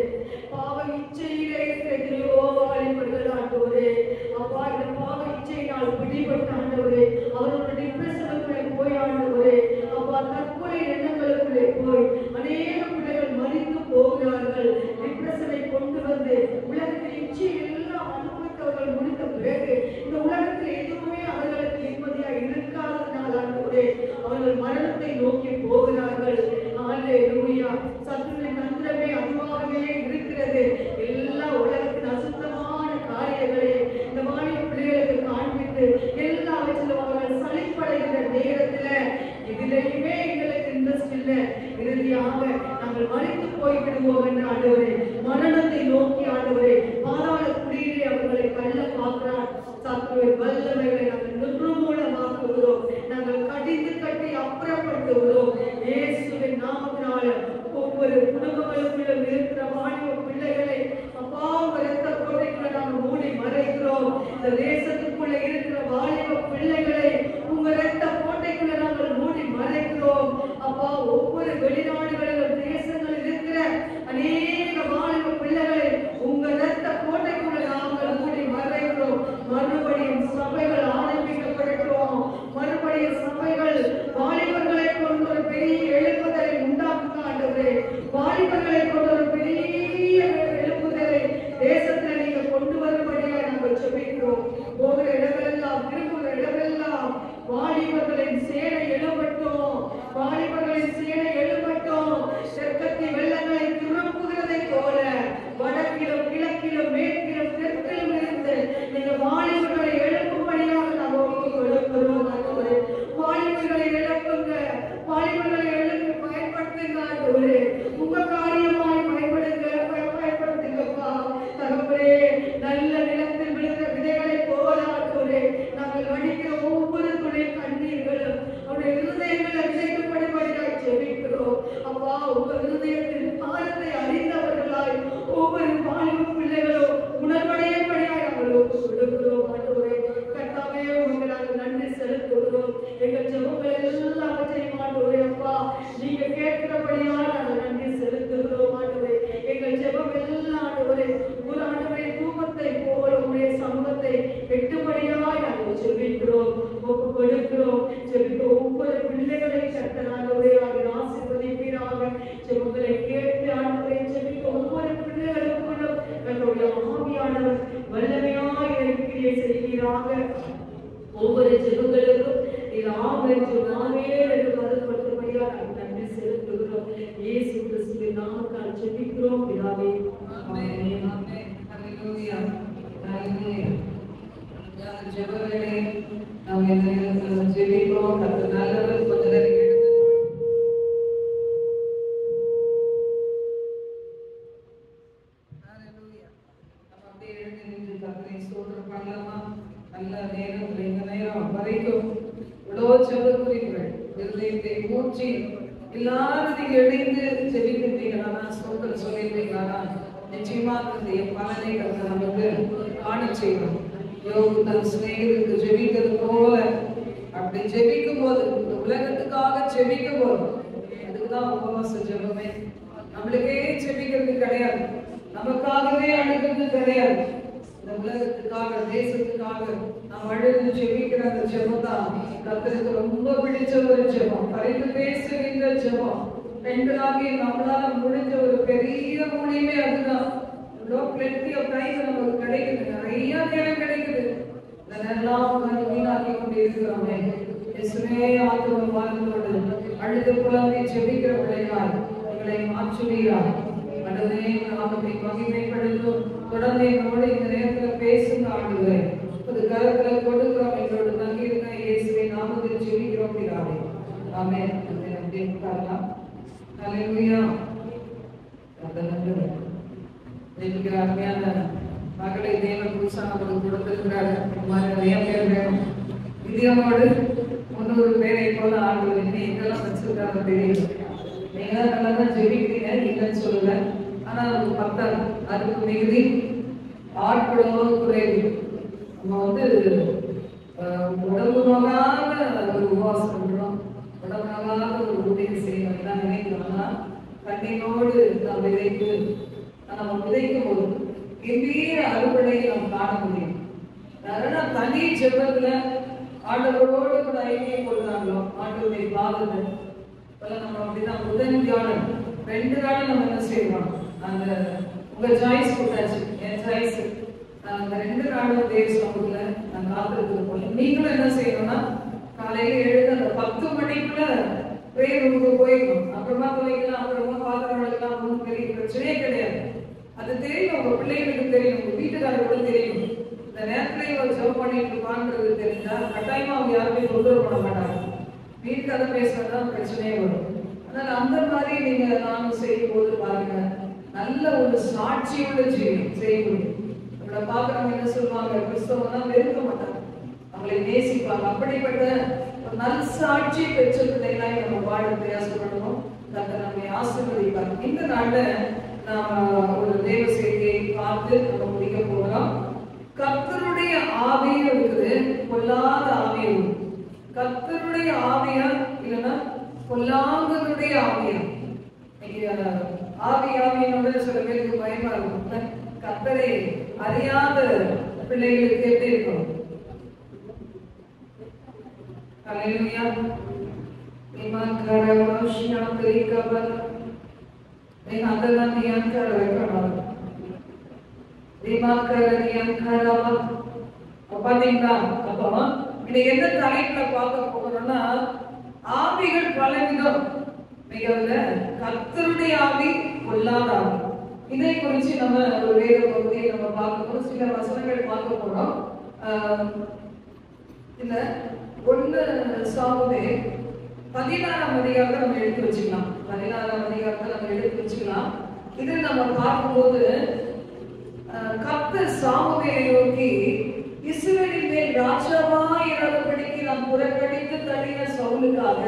பாவ இச்சையிலே எத்தனையோ வாலிபர்கள் ஆண்டவரே. அப்பா, இந்த பாவ இச்சையினால் பிடிபட்ட ஆண்டவரே, அவரோட டிப்ரெஷனுக்குள்ளே போய் ஆண்டவரே. அப்பா, தற்கொலை எண்ணங்களுக்குள்ளே போய் அநேக பிள்ளைகள் மறித்து போகிறார்கள். டிப்ரெஷனை கொண்டு வந்து உலகத்தில் இச்சை எல்லாம் அனுபவித்தவர்கள் முடித்த பிறகு இந்த உலகத்தில் எதுவுமே அவர்களுக்கு நிம்மதியாக இருக்காதனால் ஆண்டவரே அவர்கள் மரணத்தை நோக்கி போகிறார்கள். அல்லேலூயா. சத்துருவின் தந்திரமே அதுவாகவே இருக்கிறது. எல்லா உலகத்தின் அசுத்தமான காரியங்களை இந்த வாலிப பிள்ளைகளுக்கு காண்பித்து எல்லாவற்றிலும் அவர்கள் சலிப்படைகிற நேரத்துல இதிலேயுமே எங்களுக்கு இன்ட்ரெஸ்ட் இல்லை, இறுதியாக நாங்கள் மறித்து போய்விடுவோம் என்று ஆண்டவரே மரணத்தை நோக்கி ஆண்டவரே பாதாள குடியிலே அவர்களை கள்ள பார்க்கிறார். சத்துருவின் வல்லமைகளை நாங்கள் நிர்மூலமாக்குகிறோம். நாங்கள் கடிந்து கட்டி அப்புறப்படுத்துகிறோம் இயேசுவின் நாமத்தினால. ஒவ்வொரு குடும்பங்களுக்குள்ளும் இருக்கிற வாலிப பிள்ளைகளை அப்பா இரத்த கோட்டைக்குள்ள நாங்கள் மூடி மறைக்கிறோம். இந்த தேசத்துக்குள்ள இருக்கிற வாலிப பிள்ளைகளை உங்க இரத்த கோட்டைக்குள்ள நாங்கள் மூடி மறைக்கிறோம். அப்பா, ஒவ்வொரு வெளிநாடுகளிலும் தேசங்களில் இருக்கிற அநேக வாலிப பிள்ளைகளை உங்க இரத்த கோட்டைக்குள்ள நாங்கள் மூடி மறைக்கிறோம். மறுபடியும் சபைகள் ஆரம்பிக்கப்படுகிறோம். மறுபடியும் சபைகள் வாலிபர்களை கொண்டு ஒரு பெரிய எழுப்புதலை உண்டாக்குங்க ஆண்டவரே. வாலிபர்களை கொண்டு ஒரு பெரிய எழுப்புதலை தேசத்தில் நீங்க கொண்டு வரும்படியாக நாங்கள் ஜெபிக்கிறோம். போகிற இடமெல்லாம், திரும்புகிற இடமெல்லாம் வாலிபர்களின் சேனை எழுப்பட்டும். வாலிபர்களின் சேனை எழுப்பட்டும். தெற்கத்தின் வெள்ளங்களை திருப்புகிறதை போல வடக்கிலும் கிழக்கிலும் மேற்கிலும் தெற்கிலும் இருந்து நீங்க வாலிபர்களை எழுப்பும்படியாக நாம் ஒப்புக் கொடுக்கிறோம். வாலிபர்களை எழுப்புங்க, வாலிபர்களை எழுப்பி பயன்படுத்துங்க ஆண்டவரே. உங்க காரியமாய் பயன்படுத்துங்கப்பா. தகப்பனே, நல்ல நிலத்தில் விழுந்த விதைகளை போல ஆண்டவரே நாங்கள் அடிக்கிற ஒவ்வொரு துணை கண்ணீர்களும் அவருடைய இருதயங்களை விதைக்கப்படும்படியாய் ஜெபிக்கிறோம். அப்பா, உங்க இருதயத்தின் பாரத்தை அறிந்தவர்களாய் ஒவ்வொரு வாலிப பிள்ளைகளும் உணர்வடையபடியாய் நாங்கள் ஒப்புக் கொடுக்கிறோம் ஆண்டவரே. கர்த்தாவே, உங்களுக்கு நாங்கள் நன்றி செலுத்துகிறோம். எங்கள் ஜெபங்கள் எல்லாவற்றையும் ஆண்டவரே அப்பா நீங்க கேட்கிறபடியால் நாங்கள் நன்றி செலுத்துகிறோம் ஆண்டவரே. எங்கள் ஜெபம் எல்லாம் ஆண்டவரே ஒரு ஆண்டவரே தூக்கத்தை போல உடைய சமூகத்தை எட்டும்படியாய் நாங்கள் ஜெபிக்கிறோம், ஒப்புக் கொடுக்கிறோம். ஜெபிக்க ஒவ்வொரு பிள்ளைகளை கர்த்தர் ஆண்டவரே ஆசீர்வதிப்பீராக. ஜெபங்களை கேட்டு ஆண்டவரே ஜெபிக்க ஒவ்வொரு பிள்ளைகளுக்குள்ளும் எங்களுடைய ஆவியானவர் வல்லமையாய் கிரியை செய்வீராக. ஒவ்வொரு ஜெபங்களுக்கும் இது ஆமென் என்று பதில்படுத்தும்படியாக நாங்கள் நன்றி செலுத்துகிறோம். இயேசு கிறிஸ்துவின் நாமத்தால் ஜெபிக்கிறோம் பிதாவே.
ஆமென். ஆமென். ஹல்லேலூயா. ஹல்லேலூயா. ஜெபவேளை நாம் இந்த நேரத்தில் ஜெபிக்கிறோம். கர்த்தர் நல்லவர். கொஞ்ச நேரம் எல்லாரும் நீங்க இணைந்து ஜெபிக்கிறீங்களா, ஸ்தோத்திரம் சொல்லியிருந்தீங்களா, நிச்சயமாக இந்த பலனை கர்த்தர் நமக்கு காண செய்வோம். யோபு தன் சிநேகிதருக்கு ஜெபிக்கிறது போல அப்படி ஜெபிக்கும் போது, இந்த உலகத்துக்காக ஜெபிக்கும் போது, அதுக்குதான் உபவாச ஜெபமே. நம்மளுக்கே ஜெபிக்கிறது கிடையாது, நமக்காகவே அழுகிறது கிடையாது. இந்த உலகத்துக்காக, தேசத்துக்காக நாம் அழுது ஜெபிக்கிற அந்த ஜெபம் தான் கர்த்தருக்கு ரொம்ப பிடிச்ச ஒரு ஜெபம், பரிந்து பேசுகின்ற ஜெபம். பெண்களாகி நம்மளால முடிஞ்ச ஒரு பெரிய ஊழியமே அதுதான். plenty of time நமக்கு கிடைக்குது, நிறைய நேரம் கிடைக்குது. இதெல்லாம் வீணாக்கி கொண்டு இருக்கிறோமே. இயேசுவே ஆத்தும வாழ்ந்தோடு அழுது புலம்பி ஜெபிக்கிற பிள்ளைகள் எங்களை மாற்றுவீராக. கடவுளே நாமத்தை மகிமைப்படுத்தும். தொடர்ந்து எங்களோடு இந்த நேரத்தில் பேசுங்க ஆண்டுகளை ஒரு கருத்துல கொடுக்கிறோம். எங்களோட தங்கியிருந்த இயேசுவை நாமத்தில் ஜெபிக்கிறோம் பிதாவே. ஆமென். அப்படியே உட்காரலாம். ஹல்லேலூயா. ஜெபிக்கிற அருமையான மகளை தேவன் புதுசா நமக்கு கொடுத்திருக்கிறாரு. நிறைய பேர் வேணும். இந்தியாவோடு 300 பேரை போல ஆண்டுகள் இன்னும் எங்கெல்லாம் வச்சிருக்காங்க தெரியும். நீங்க நல்லா தான் ஜெபிக்கிறீங்க, இல்லைன்னு சொல்லல. ஆனா அது பத்தாது, அதுக்கு மிகுதி ஆட்களோ குறைவு. நம்ம உடம்பு நோகாத ஒரு உபவாசம் பண்றோம், உடம்பு நோகாத ஒரு ஊழியம் செய்யணும். எல்லாம் நினைக்கிறோம்னா கண்ணீரோடு நாம் விதைத்து நம்ம விதைக்கும் போது கம்பீர அறுவடையை நாம் காண முடியும். அதனால தனி ஜெபத்துல ஆண்டவரோடு கூட ஐக்கியம் கொள்றாங்களோ ஆண்டவருடைய பாதத்தை நம்ம அப்படிதான் முதல் தியானம் 2 நாள் நம்ம என்ன செய்வோம், அந்த உங்க சாய்ஸ் கொடுத்தாச்சு, என் சாய்ஸ். அந்த 2 நாளும் தேவ சமூகத்துல நான் காத்திருப்போம். நீங்களும் என்ன செய்யணும்னா காலையில எழுந்து அந்த 10 மணிக்குள்ள பிரேயர் ரூமுக்கு போயிடணும். அப்புறமா துவைக்கலாம், அப்புறமா பாத்திரம் வளர்க்கலாம், ஒன்றும் பெரிய பிரச்சனையே கிடையாது. அது தெரியும், உங்க பிள்ளைகளுக்கு தெரியும், உங்க வீட்டுக்காரர்களுக்கு தெரியும். இந்த நேரத்துல ஒரு ஜெபம் பண்ணிட்டு இருப்பான்றது தெரிஞ்சா கட்டாயமா அவங்க யாருமே தொந்தரவு பண்ண மாட்டாங்க. வீட்டுக்கு அதை பேசுறதுதான் பிரச்சனையே வரும். அதனால அந்த மாதிரி நீங்க நானும் செய்யும் போது பாருங்க, நல்ல ஒரு சாட்சியோட செய்யணும். நம்மளை பாக்குறவங்க என்ன சொல்லுவாங்க, கிறிஸ்தவம் தான் வெறுக்க மாட்டாங்க, அவங்களை நேசிப்பாங்க. அப்படிப்பட்ட ஒரு நல்ல சாட்சி பெற்ற பிள்ளைகளாய் நம்ம வாழ பிரயாசப்படணும். கர்த்தர் நம்மை ஆசீர்வதிப்பார். இந்த நாள்ல நாம ஒரு தேவ செய்தியை பார்த்து நம்ம முடிக்க போகிறோம். கர்த்தருடைய ஆவியும் இருக்குது, பொல்லாத ஆவியும். கர்த்தருடைய ஆவியா இல்லைன்னா பொல்லாங்கனுடைய ஆவியா? ஆவியோட சில பேருக்கு பயமா இருக்கும். கர்த்தரை அறியாத பிள்ளைகளுக்கு எப்படி இருக்கும்? ஹல்லேலூயா. ईमान करा वशिया तरीका पर मैं अंदर नियम कर रखा ईमान करा नियम करा பாத்தீங்களா? அப்போ இது எந்த தலைப்புல பார்க்க போகிறோம்னா, ஆவிகள் பலவிதம். கர்த்தருடைய ஆவி, பொல்லாத ஆவி. இதை குறித்து நம்ம ஒரு வேத பகுதியை நம்ம பார்க்க போறோம். சில வசனங்கள் பார்க்க போறோம். இல்ல 1 சாமுவேல் 16ஆம் அதிகாரத்தை நம்ம எடுத்து வச்சுக்கலாம். 16ஆம் அதிகாரத்தை நம்ம எடுத்து வச்சுக்கலாம். இதில் நம்ம பார்க்கும்போது கர்த்தர் சாமுவேலை நோக்கி, இஸ்ரவேலின் மேல் ராஜாவாய் இராதபடிக்கு நாம் புறக்கணித்து தள்ளின சவுலுக்காக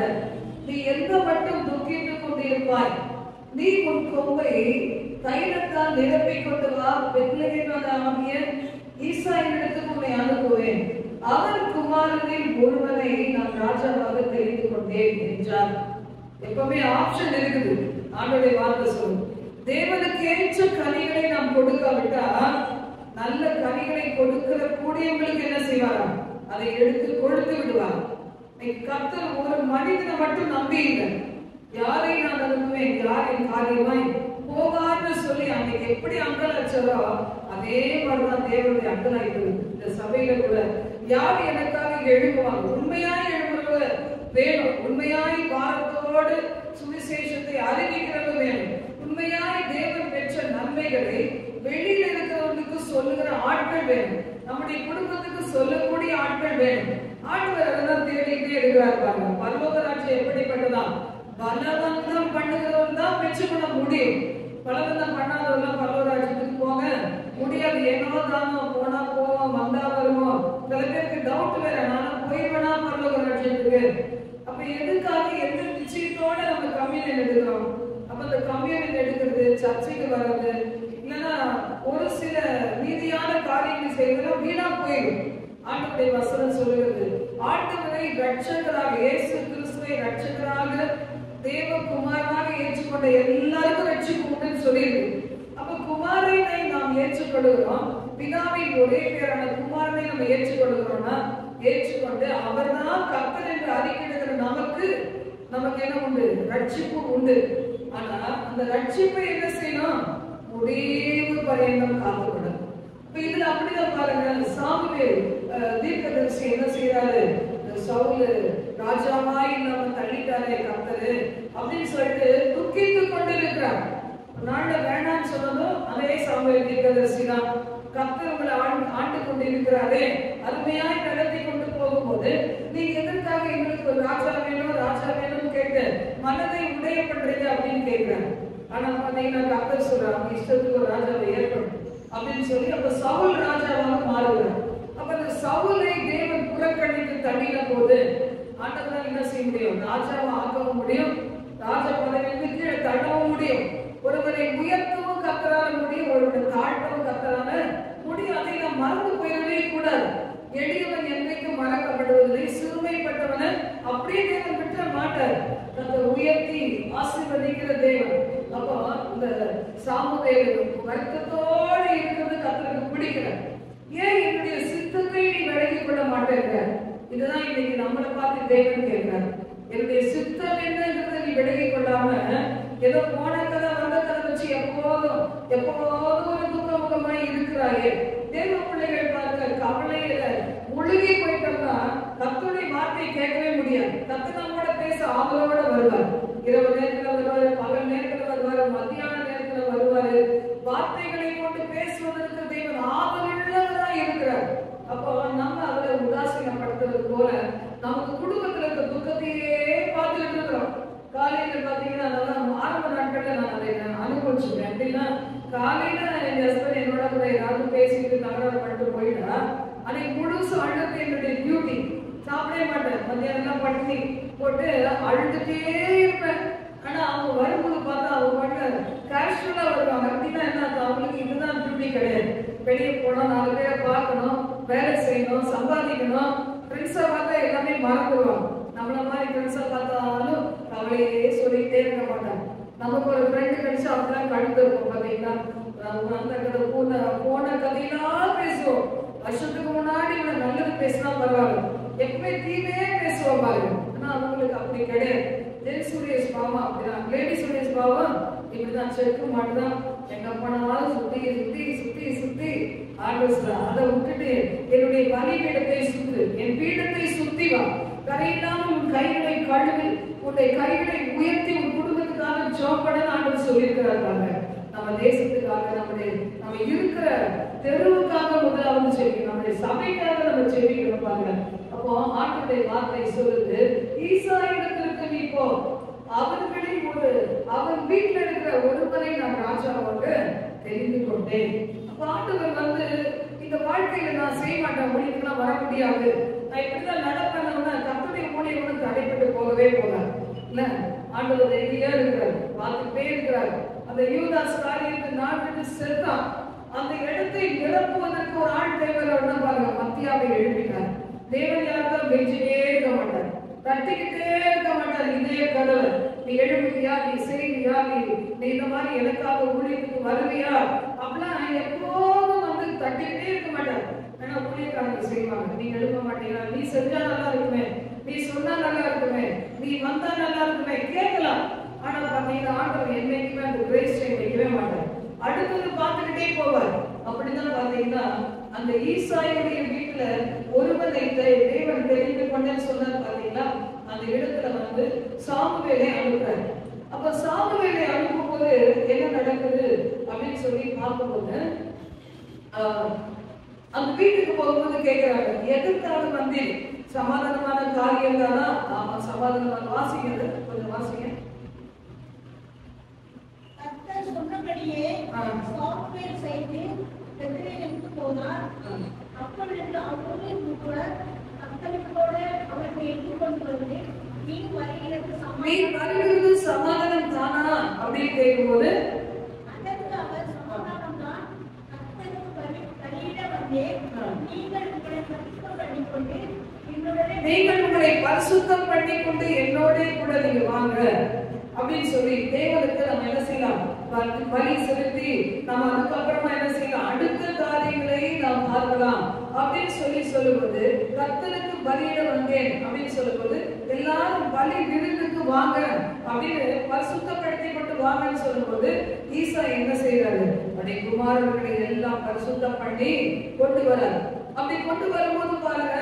நீ எந்த மட்டும் துக்கித்துக் கொண்டிருப்பாய்? நீ உன் கொம்பை தைலத்தால் நிரப்பிக் கொண்டு வா, பெத்லகேமியனாகிய ஈசாயினிடத்துக்கு உன்னை அனுப்புவேன். அவன் குமாரனில் ஒருவனை நான் ராஜாவாக தெரிந்து கொண்டேன் என்றார். எப்பவுமே ஆப்ஷன் இருக்குது. ஆண்டவருடைய வார்த்தை சொல்லும், தேவனுக்கு ஏற்ற கனிகளை நாம் கொடுக்காவிட்டா நல்ல கனிகளை கொடுக்கிற கூடியவங்களுக்கு என்ன செய்வாரா? அதை எடுத்து கொடுத்து விடுவார். கர்த்தர் ஒரு மனிதனை மட்டும் நம்பி இல்லை. யாரை நான் அனுப்புவேன், யாரின் காரியமாய் போகான்னு சொல்லி அன்னைக்கு எப்படி அங்கலாச்சாரோ அதே மாதிரிதான் தேவனுடைய அங்கலாய்ப்பு. இந்த சபையில கூட யார் எனக்காக எழுப்புவாங்க, உண்மையாய் எழுப்புறவர் வேணும். உண்மையாய் பாரத்தோடு சுவிசேஷத்தை அறிவிக்கிறவர் வேணும். உண்மையாய் தேவன் பெற்ற நன்மைகளை வெளியில் இருக்கிறவர்களுக்கு சொல்லுகிற ஆட்கள் வேணும். நம்முடைய குடும்பத்துக்கு சொல்லக்கூடிய ஆட்கள் வேணும். ஆண்டவர் அதெல்லாம் தேடிக்கிட்டே இருக்கிறார். பாருங்க, பரலோக ராஜ்யம் எப்படிப்பட்டதா? பலவந்தம் பண்ணுகிறவன் தான் பெற்றுக்கொள்ள முடியும். பலவந்தம் பண்ணாதவர்கள் பரலோக ராஜ்யத்துக்கு போக முடியாது. ஏனோ தானோ போனா போவோம், வந்தா வருவோம். சில பேருக்கு டவுட் வேற, நானும் போய்வேனா பரலோக ராஜ்யத்துக்கு? அப்ப எதுக்காக எந்த நிச்சயத்தோட நம்ம கம்யூனியன் எடுக்கிறோம். அப்ப அந்த கம்யூனியன் எடுக்கிறது, சர்ச்சைக்கு வர்றது, இல்லைன்னா ஒரு சில நீதியான காரியங்கள் செய்வதெல்லாம் வீணா போயிடும். ஆண்டவருடைய வசனம் சொல்லுகிறது, ஆண்டவரை ரட்சகராக, இயேசு கிறிஸ்துவை ரட்சகராக தேவகுமாரனாக ஏற்றுக்கொண்ட எல்லாருக்கும் ரட்சிப்பு உண்டுன்னு சொல்லியிருக்கு. அப்ப குமாரனை நாம் ஏற்றுக்கொள்கிறோம், பிதாவின் ஒரே பேரான குமாரனை நம்ம ஏற்றுக்கொள்கிறோம்னா, ஏற்றுக்கொண்டு அவர்தான் கர்த்தர் என்று அறிக்கையிடுகிற நமக்கு என்ன உண்டு? ரட்சிப்பு உண்டு. ஆனா அந்த ரட்சிப்பை என்ன செய்யணும்? முடிவு பரியந்தம் காத்துக்கணும். இப்ப இதுல அப்படிதான் பாருங்க, சாமுவேல் தீர்க்கதரிசி என்ன செய்யறாரு? சவுல் ராஜாவாய் இல்லாம தள்ளிட்டாரே கர்த்தரு அப்படின்னு சொல்லிட்டு துக்கித்து கொண்டு இருக்கிறார். நாள்ல வேணான்னு சொன்னதும் அதே சாமுவேல் தீர்க்கதரிசி தான். கர்த்தர் உங்களை ஆண்டு கொண்டு இருக்கிறாரே, அருமையாய் நடத்தி கொண்டு போகும்போது நீங்க எதற்காக எங்களுக்கு ஒரு ராஜா வேணும் கேட்டு மனதை உடைய பண்றீங்க அப்படின்னு கேட்கிறாங்க. ஆனா பாத்தீங்கன்னா கர்த்தர் சொல்றாங்க, இஷ்டத்துக்கு ஒரு ராஜாவை ஏற்படும் அப்படின்னு சொல்லி அப்ப சவுல் ராஜாவாக மாறுகிறார். அப்ப அந்த சவுலை தேவன் புறக்கணித்து தள்ளின போது ஆண்டவரால் என்ன செய்ய முடியும்? ராஜாவை ஆக்கவும் முடியும், ராஜ பதவிக்கு கீழே தள்ளவும் முடியும். ஒருவரை உயர்த்தவும் கர்த்தரால முடியும், ஒருவரை தாழ்த்தவும் கர்த்தரால முடியும். அதை நாம் மறந்து போயிடவே கூடாது. எளியவன் என்றைக்கும் மறக்கப்படுவதில்லை, சிறுமைப்பட்டவனை அப்படியே தேவன் விட்டுற மாட்டார். தன்னை உயர்த்தி ஆசீர்வதிக்கிற தேவன். அப்போ இந்த சாமுவேல் வருத்தத்தோடு இருக்கிறது கர்த்தருக்கு பிடிக்கல. ஏன் என்னுடைய சித்தத்தை நீ விலகிக் கொள்ள மாட்டேங்கிற? இதுதான் இன்னைக்கு நம்மளை பார்த்து தேவன் கேட்கிறார். என்னுடைய சித்தம் என்னங்கிறத நீ விலகிக் கொள்ளாம ஏதோ போன கதை வந்த கதை வச்சு எப்போதும் ஒரு துக்கமுகமாய் இருக்கிறாயே. தேவ பிள்ளைகள் பார்க்க கவலையில முழுகி போயிட்டோம்னா கர்த்தருடைய வார்த்தையை கேட்கவே முடியாது. கர்த்தர் நம்மோட பேச ஆவலோட வருவார். இரவு நேரத்துல வருவாரு, பகல் நேரத்துல வருவாரு, மத்தியான நேரத்துல வருவாரு. வார்த்தைகளை கொண்டு பேசுவதற்கு தேவன் ஆவலுள்ளவரா இருக்கிறார். அப்போ நம்ம அவரை உதாசீனப்படுத்துறது போல நமக்கு குடும்பத்துல இருக்க துக்கத்தையே பார்த்துட்டு இருக்கிறோம். காலையில பாத்தீங்கன்னா அதெல்லாம் ஆரம்ப நாட்கள்ல நான் அதை அனுபவிச்சுட்டேன். எப்படின்னா காலையில என் ஹஸ்பண்ட் என்னோட கூட ஏதாவது பேசிட்டு தகராறு பண்ணிட்டு போயிட்டா அன்னைக்கு முழுசு அழுது என்னுடைய டியூட்டி. சாப்பிடவே மாட்டேன், மத்தியானம் பட்டினி போட்டு அழுதுட்டே இருப்பேன். ஆனா அவங்க வரும்போது பார்த்தா அவங்க மட்டும் கேஷுவலா வருவாங்க. அப்படின்னா என்ன, அவங்களுக்கு இதுதான் டியூட்டி கிடையாது. வெளியே போனோம், 4 பேரை பார்க்கணும், வேலை செய்யணும், சம்பாதிக்கணும். ஃப்ரெண்ட்ஸா பார்த்தா எல்லாமே மறந்துடுவாங்க. நம்மள மாதிரி ஃப்ரெண்ட்ஸா பார்த்தாலும் கவலையே சொல்லிட்டே இருக்க மாட்டாங்க. நமக்கு ஒரு ஃப்ரெண்டு கிடைச்சா அப்படிலாம் கழுத்து இருக்கும். பார்த்தீங்கன்னா அந்த கதை போன கதையெல்லாம் பேசுவோம். வருஷத்துக்கு முன்னாடி இவனை நல்லது பேசினா பரவாயில்ல, எப்பவுமே தீமையே பேசுவோம் பாருங்க. ஆனா அவங்களுக்கு அப்படி கிடையாது. ஜென்ஸ் சுரேஷ் பாவா அப்படிதான், லேடி சுரேஷ் பாவா இப்படிதான். செக்கு மாட்டுதான், எங்க போனாலும் சுத்தி ஆர்டர்ஸ்ல அதை விட்டுட்டு என்னுடைய பலிபீடத்தை சுத்து, என் பீடத்தை சுத்தி வா, கரையில்லாமல் உன் கைகளை கழுவி, உன்னுடைய கைகளை உயர்த்தி உன் குடும்பத்துக்காக ஜெபம் பண்ண ஆண்டவர் சொல்லியிருக்கிறாங்க. நம்ம தேசத்துக்காக, நம்ம இருக்கிற தெருவுக்காக முதலாவது செவிக்கணும், நம்முடைய சபைக்காக நம்ம செவிக்கணும் பாருங்க. அப்போ ஆண்டவருடைய வார்த்தை சொல்லுது, ஈசாயிடத்திற்கு நீ போ, அவர்களில் அவன் வீட்டில் இருக்கிற ஒருவரை நான் ராஜாவாக தெரிந்து கொண்டேன். அப்ப ஆண்டவர் இந்த வாழ்க்கையில நான் செய்ய மாட்டேன், ஊழியத்துலாம் வர முடியாது, நான் இப்படிதான் நடப்பேன்னா கர்த்தருடைய ஊழியம் தடைப்பட்டு போகவே போகாது. இல்ல, ஆண்டவர் ரெடியா இருக்கிறார், பார்த்துட்டே இருக்கிறார். அந்த யூதாஸ் காரியத்தை நாட்டு செத்தான். அந்த இடத்தை நிரப்புவதற்கு ஒரு ஆள் தேவையான பாருங்க, மத்தியாவை எழுப்பினார். தேவன் யாருக்கும் வெஞ்சிட்டே இருக்க மாட்டார், தட்டிக்கிட்டே இருக்க மாட்டார். இதே கதவை நீ எழுப்புவியா, நீ செய்வியா, நீ இந்த மாதிரி எனக்காக ஊழியத்துக்கு வருவியா அப்படிலாம் எப்போதும் தட்டிக்கிட்டே இருக்க மாட்டார். ஏன்னா ஊழியக்காரங்க செய்வாங்க, நீ எழுப்ப மாட்டீங்களா, நீ செஞ்சா நல்லா இருக்குமே, நீ சொன்னா நல்லா இருக்குமே, நீ வந்தா நல்லா இருக்குமே கேட்கலாம். ஆனா பாத்தீங்கன்னா ஆண்டவர் என்னைக்குமே அந்த கிரேஸ் டைம் வைக்கவே மாட்டார், அடுத்தது பார்த்துக்கிட்டே போவார். அப்படிதான் பாத்தீங்கன்னா அந்த ஈசாயுடைய வீட்டுல ஒருவனை தேவன் தெரிந்து கொண்டேன்னு சொன்னார் பாத்தீங்களா. அந்த இடத்துல சாமுவேலை அனுப்புறாரு. அப்ப சாமுவேலை அனுப்பும் போது என்ன நடக்குது அப்படின்னு சொல்லி பார்க்கும்போது அந்த வீட்டுக்கு போகும்போது கேட்கிறாங்க, எதற்காக வந்தேன், சமாதானமான காரியம் தானா? ஆமா, சமாதானமான. வாசிக்கிறது கொஞ்சம் வாசிங்க.
சொன்னபடியே சாமுவேல் செய்து பெத்லெகேமுக்கு போனார். அப்பொழுது அவரோடு கூட கர்த்தரோடு அவர்களை எதிர்கொண்டு வந்து நீ
நீ வருகிறது சமாதானம் தானா அப்படின்னு கேட்கும்போது
அதற்கு அவர் சமாதானம் தான், கர்த்தருக்கு பலியிட வந்தேன். நீங்கள் உங்களை பரிசுத்தம் பண்ணிக்கொண்டு
நீங்கள் உங்களை பரிசுத்தம் பண்ணிக்கொண்டு என்னோட கூட நீங்க வாங்க அப்படின்னு சொல்லி தேவனுக்கு நம்ம என்ன செய்யலாம், பலி செலுத்தி நம்ம அதுக்கப்புறமா என்ன செய்யலாம், அடுத்த காரியங்களை நாம் பார்க்கலாம் அப்படின்னு சொல்லும்போது கர்த்தருக்கு பலியிட வந்தேன் அப்படின்னு சொல்லும்போது எல்லாரும் பலி விருந்துக்கு வாங்க அப்படின்னு பரிசுத்தப்படுத்தி கொண்டு வாங்கன்னு சொல்லும்போது ஈசா என்ன செய்யறாரு, அப்படி குமாரர்களை எல்லாம் பரிசுத்தம் பண்ணி கொண்டு வராரு. அப்படி கொண்டு வரும்போது பாருங்க,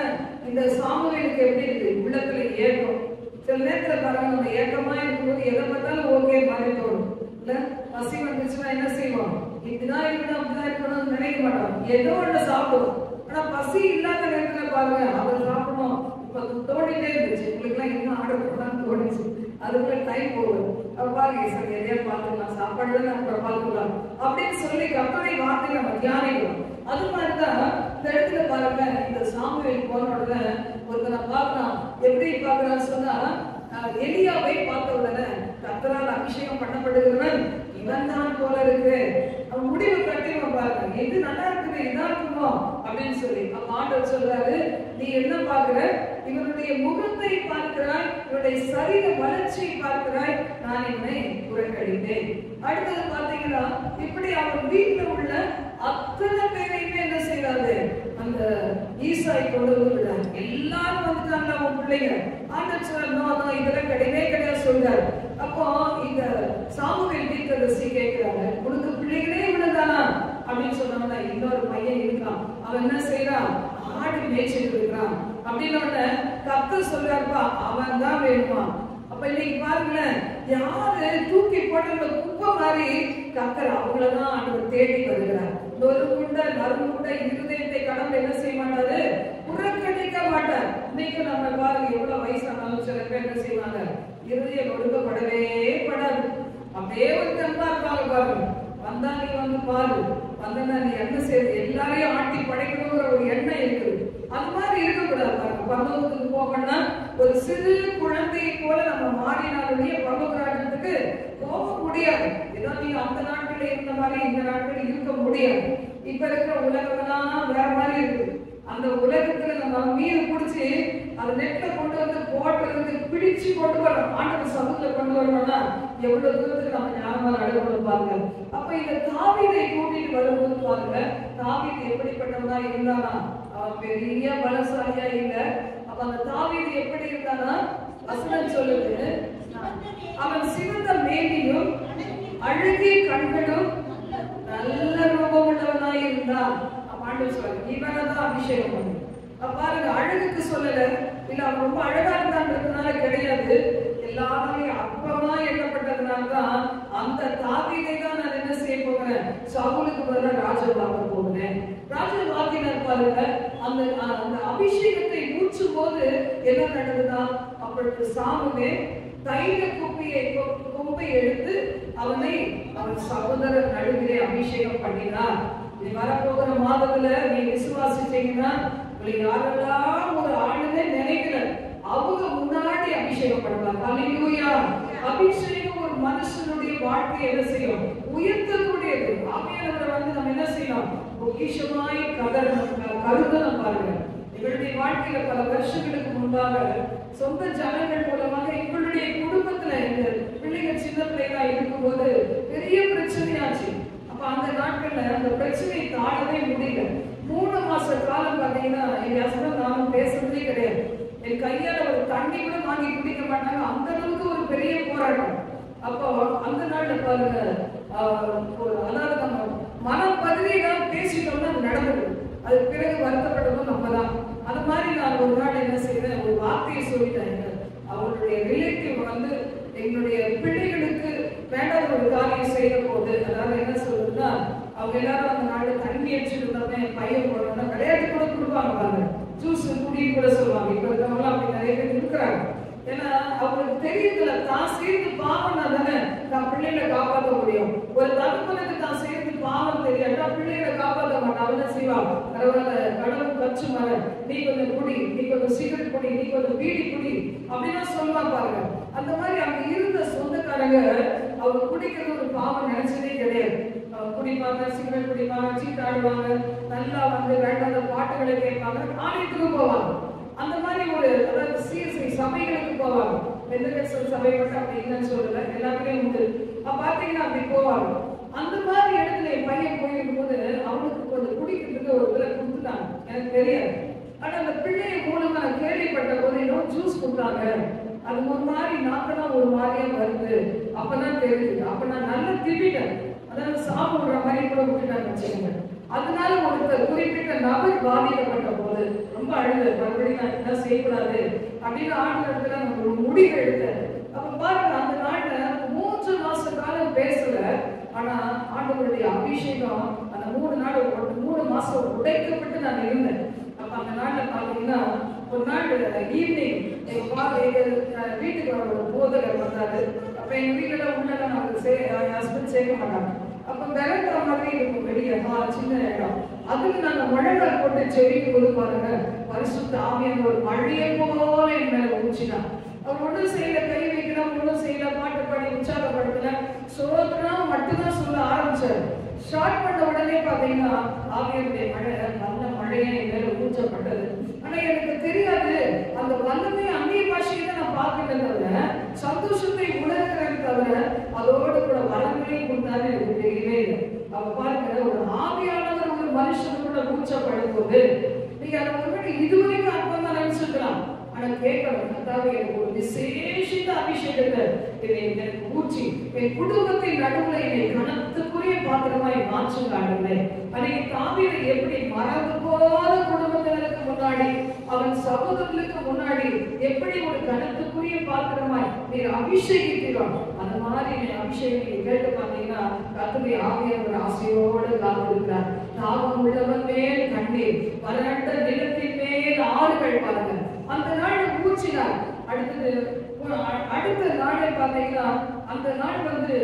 இந்த சாமுவேலுக்கு எப்படி இருக்கு, உள்ளத்துல ஏக்கம். சில நேரத்துல பாருங்க, நம்ம ஏக்கமா இருக்கும்போது எதை பார்த்தாலும் ஓகே மாதிரி தோணும் இல்ல. பசி வந்துச்சுன்னா என்ன செய்வோம், இப்படிதான் இருக்கணும் அப்படிதான் இருக்கணும்னு நினைக்க மாட்டோம், ஏதோ ஒண்ணு சாப்பிடுவோம். ஆனா பசி இல்லாத நேரத்துல பாருங்க, அதை சாப்பிடணும் இப்ப தோண்டிட்டே இருந்துச்சு, உங்களுக்கு எல்லாம் என்ன ஆர்டர் பண்ணான்னு தோணுச்சு, அதுக்குள்ள டைம் போகுது. பாருங்க சார் எதையா பார்த்துக்கலாம், சாப்பாடு தான் அப்புறம் பார்த்துக்கலாம் அப்படின்னு சொல்லி கர்த்தருடைய வார்த்தையை நம்ம தியானிக்கிறோம். அது மாதிரிதான் இந்த இடத்துல பாருங்க, இந்த சாமுவேல் போன உடனே ஒருத்தனை பார்க்கலாம். எப்படி பார்க்கறான்னு சொன்னா, எலியாவை பார்த்த உடனே கர்த்தரால் அபிஷேகம் பண்ணப்படுகிறவன் இவன் தான் போல இருக்கு, அவன் முடிவு கட்டிடுவான் பாருங்க, இது நல்லா இருக்குது இதா இருக்குமோ அப்படின்னு சொல்லி. அப்ப ஆண்டவர் சொல்றாரு, நீ என்ன பார்க்கிற, இவனுடைய முகத்தை பார்க்கிறாய், இவனுடைய சரீர வளர்ச்சியை பார்க்கிறாய், நான் இவனை புறக்கணித்தேன். அடுத்தது பாத்தீங்கன்னா, இப்படி அவன் வீட்டுல உள்ள அத்தனை பேரையுமே என்ன செய்யறாரு, அந்த ஈசாய் கொண்டு வந்துடுறாரு. எல்லாரும் வந்துட்டாங்க அவன் பிள்ளைங்க. ஆண்டவர் சொல்றாரு, இதெல்லாம் கிடையவே கிடையாது சொல்றாரு. அப்போ இந்த சாமுவேல் தீர்க்கதரிசி கேட்கிறாரு, உனக்கு பிள்ளைகளே இவ்வளவுதானா அப்படின்னு சொன்னோம்னா, இன்னொரு பையன் இருக்கான், அவன் என்ன செய்யறான், ஆடு மேய்ச்சிட்டு இருக்கிறான் அப்படின்னு கர்த்தர் சொல்றாருப்பா, அவன் தான் வேணுமா. அப்ப இன்னைக்கு பாருங்களேன், யாரு தூக்கி போட்ட குப்பை மாதிரி கர்த்தர் அவங்களதான் ஆண்டவர் தேடி வருகிறார். நொறுங்குண்ட நறுங்குண்ட இருதயத்தை கடவுள் என்ன செய்ய மாட்டாரு, புறக்கணிக்க மாட்டார். இன்னைக்கு நம்ம பாருங்க, எவ்வளவு வயசானாலும் சில பேர் என்ன செய்வாங்க, இருதயம் நொறுக்கப்படவே படாது, அப்படியே ஒரு தெம்பா இருப்பாங்க பாருங்க. வந்தா நீ வந்து பாரு, வந்தா நீ என்ன செய்யுது, எல்லாரையும் ஆட்டி படைக்கணுங்கிற ஒரு எண்ணம் இருக்குது. அது மாதிரி இருக்கக்கூடாது பாருங்க. பரலோகத்துக்கு போகணும்னா ஒரு சிறு குழந்தையை போல நம்ம மாறினாலுடைய பரலோக ராஜ்யத்துக்கு போக முடியாது. ஏதோ நீங்க அந்த நாட்கள் இருந்த மாதிரி இந்த நாட்கள் இருக்க முடியாது. இப்ப இருக்கிற உலகம்லாம் வேற மாதிரி இருக்குது. அந்த உலகத்துல நம்ம மீன் பிடிச்சி அது நெட்ல கொண்டு வந்து போட்டுறதுக்கு பிடிச்சு கொண்டு வரணும், ஆண்டவர் சமூகத்துல கொண்டு வரணும்னா எவ்வளவு தூரத்துக்கு நம்ம ஞானமா நடக்கணும் பாருங்க. அப்ப இந்த தாவீதை கூட்டிட்டு வரும்போது பாருங்க, தாவீது எப்படிப்பட்டவனா இருந்தானா, அவன் பெரிய பலசாலியா இல்ல. அப்ப அந்த தாவீது எப்படி இருந்தானா, வசனம் சொல்லுது, அவன் சிவந்த மேனியும் அழகிய கண்களும் நல்ல ரூபம் உள்ளவனாய் இருந்தான். ஆண்டவர் சொல்றாரு, இவனதான் அபிஷேகம் பண்ணு. பாருங்க, அழகுக்கு சொல்லல, இல்ல அவன் ரொம்ப அழகா இருந்தான்றதுனால கிடையாது, எல்லாரும் அற்பமா எண்ணப்பட்டதுனால்தான் அந்த தாவீதை தான் நான் என்ன செய்ய போகிறேன், சவுலுக்கு பதிலா ராஜாவாக்க போகிறேன். ராஜாவாக்கினார் பாருங்க. அந்த அந்த அபிஷேகத்தை ஊற்றும் போது என்ன நடந்ததுன்னா, அப்பொழுது சாமுவேல் தைல கொம்பை எடுத்து அவனை அவன் சகோதரர் நடுவிலே அபிஷேகம் பண்ணினார். நீ வரப்போகிற மாதத்துல நீ விசுவாசிச்சீங்கன்னா, உங்களுக்கு யாரெல்லாம் ஒரு ஆளுநே நினைக்கல, அவங்க முன்னாடி அபிஷேகம் பண்ணுவாங்க. அல்லேலூயா. அபிஷேகம் ஒரு மனுஷனுடைய வாழ்க்கையை என்ன செய்யும், உயர்த்தக்கூடியது. ஆவியானவரை வந்து நம்ம என்ன செய்யணும், பொக்கிஷமாய் கருதணும் பாருங்க. இவருடைய வாழ்க்கையில பல வருஷங்களுக்கு முன்பாக சொந்த ஜனங்கள் மூலமாக எங்களுடைய குடும்பத்துல இந்த பிள்ளைகள் சின்ன பிள்ளைகளா இருக்கும்போது பெரிய பிரச்சனையாச்சு. அப்ப அந்த நாட்கள்ல அந்த பிரச்சனையை தாழவே முடியல. 3 மாச காலம் பாத்தீங்கன்னா என் ஹஸ்பண்ட் நானும் பேசுறதே கிடையாது. என் கையால ஒரு தண்ணி கூட வாங்கி குடிக்க மாட்டாங்க, அந்த அளவுக்கு ஒரு பெரிய போராட்டம். அப்போ அந்த நாள்ல பாருங்க, அதாவது நம்ம மனம் பதவியெல்லாம் பேசிட்டோம்னா அது நடந்தது, அதுக்கு பிறகு வருத்தப்பட்டதும் நம்ம தான். அது மாதிரி நான் ஒரு நாள் என்ன செய்தேன், ஒரு வார்த்தையை சொல்லிட்டேன். அவருடைய ரிலேட்டிவ் வந்து எங்களுடைய பிள்ளைகளுக்கு வேண்டாத ஒரு காரியம் செய்த போது, அதாவது என்ன சொல்றதுன்னா, அவங்க எல்லாரும் அந்த நாள்ல தண்ணி அடிச்சுட்டு பையன் போடணும்னா விளையாட்டு கூட கொடுப்பாங்க பாருங்க, ஜூஸ் குடின்னு கூட சொல்லுவாங்க. இப்ப இருக்கவங்களாம் அப்படி நிறைய பேர் இருக்கிறாங்க. ஏன்னா அவங்களுக்கு தெரியுதுல, தான் சேர்ந்து பாவம்னா தானே தான் பிள்ளைகளை காப்பாற்ற முடியும். ஒரு தகப்பனுக்கு தான் சேர்ந்து பாவம் தெரியாட்டா பிள்ளைகளை காப்பாற்ற மாட்டான். அவன் செய்வான், பரவாயில்ல கடவுள் கச்சு மர, நீ கொஞ்சம் குடி, நீ கொஞ்சம் சிகரெட் குடி, நீ கொஞ்சம் பீடி குடி அப்படின்னா சொல்லுவா பாருங்க. அந்த மாதிரி அங்க இருந்த சொந்தக்காரங்க அவங்க குடிக்கிறது ஒரு பாவம் நினைச்சதே கிடையாது. குடிப்பாங்க, சிகரெட் குடிப்பாங்க, சீட்டாடுவாங்க, நல்லா வந்து வேண்டாத பாட்டுகளை கேட்பாங்க, ஆலயத்துக்கு போவாங்க. அந்த மாதிரி ஒரு அதாவது சிஎஸ்ஐ சபைகளுக்கு போவாங்க. பெந்தகோஸ்தல் சபை மட்டும் அப்படி இல்லைன்னு சொல்லல, எல்லாருமே உண்டு. பாத்தீங்கன்னா அப்படி போவாங்க. அந்த மாதிரி இடத்துல என் பையன் போயிருக்கும் போது அவனுக்கு கொஞ்சம் குடிக்கிறதுக்கு ஒரு இதில் கொடுத்துட்டாங்க, எனக்கு தெரியாது. ஆனா அந்த பிள்ளைய மூலமா நான் கேள்விப்பட்ட போது இன்னும் ஜூஸ் கொடுத்தாங்க, அது ஒரு மாதிரி நாக்கெல்லாம் ஒரு மாதிரியா வருது. அப்பதான் தெரியுது. அப்ப நான் நல்லா திட்டேன், அதாவது சாப்பிடுற மாதிரி கூட விட்டுட்டாங்க வச்சுக்கோங்க. அதனால ஒருத்தர் குறிப்பிட்ட நபர் பாதிக்கப்பட்ட போது ரொம்ப அழுது, மறுபடியும் நான் என்ன செய்யக்கூடாது அப்படின்னு ஆண்டவரத்துல நம்ம ஒரு முடிவு எடுத்தேன். அப்ப பாருங்க, அந்த நாள்ல 3 மாச காலம் பேசல. ஆனா ஆண்டவருடைய அபிஷேகம் அந்த 3 நாள் 3 மாசம் உடைக்கப்பட்டு நான் இருந்தேன். அப்ப அந்த நாள்ல பாத்தீங்கன்னா ஒரு நாள் ஈவினிங் எங்க வீட்டுக்கு ஒரு போதகர் வந்தாரு. அப்ப எங்க வீட்டுல உள்ளதான் நாங்க ஹஸ்பண்ட் சேர்க்க மாட்டாங்க. அப்ப விளக்குற மாதிரி இருக்கும் வெளியே சின்ன இடம். அதுக்கு நாங்க முழங்கால் போட்டு செடிக்கும் போது பாருங்க, பரிசுத்த ஆவியான ஒரு மழையை போல என் மேல ஊற்றினா. அவர் ஒன்றும் செய்யல, கை வைக்கலாம், ஒன்றும் செய்யல, பாட்டு பாடி உற்சாகப்படுத்தல, சோதனம் மட்டும்தான் சொல்ல ஆரம்பிச்சாரு. ஸ்டார்ட் பண்ண உடனே பாத்தீங்கன்னா ஆவியனுடைய மழை, நல்ல மழையை என் மேல ஊற்றப்பட்டது. ஆனா எனக்கு தெரியாது, அந்த வல்லமை அந்நிய பாஷையை தான் நான் பார்க்கிறேன் தவிர, சந்தோஷத்தை உணர்கிறேன் தவிர, அதோடு கூட வரங்களையும் கொடுத்தாரு எனக்கு தெரியவே இல்லை. அவ பாருங்க, ஒரு ஆவியானவர் ஒரு மனுஷனுக்குள்ள ஊற்றப்படும் போது நீங்க அதை ஒருவேளை இதுவரைக்கும் அற்பம் தான் நினைச்சிருக்கலாம். ஆனா கேட்கணும், கர்த்தாவே எனக்கு ஒரு விசேஷித்த அபிஷேகத்தை எனக்கு ஊற்றி என் குடும்பத்தின் நடுவுல என்னை கனத்துக்குரிய பாத்திரமாய் மாற்றுங்க ஆண்டவரே. அன்னைக்கு தாவீது எப்படி மறந்து போத குடும்பத்தினருக்கு முன்னாடி, அவன் சகோதரர்களுக்கு முன்னாடி எப்படி ஒரு கனத்துக்குரிய பாத்திரமாய் நீர் அபிஷேகிக்கிறோ, அந்த மாதிரி நீ அபிஷேகம் கேட்டு பார்த்தீங்கன்னா கர்த்தருடைய ஆவியானவர் ஆசையோடு காத்திருக்கிறார். தாகம் உள்ளவன் மேல் கண்ணீர், வறண்ட நிலத்தின் மேல் ஆறுகள் பாருங்க. அந்த நாள் ஊற்றினார். அடுத்த நாளை பார்த்தீங்கன்னா அந்த நாள் வந்து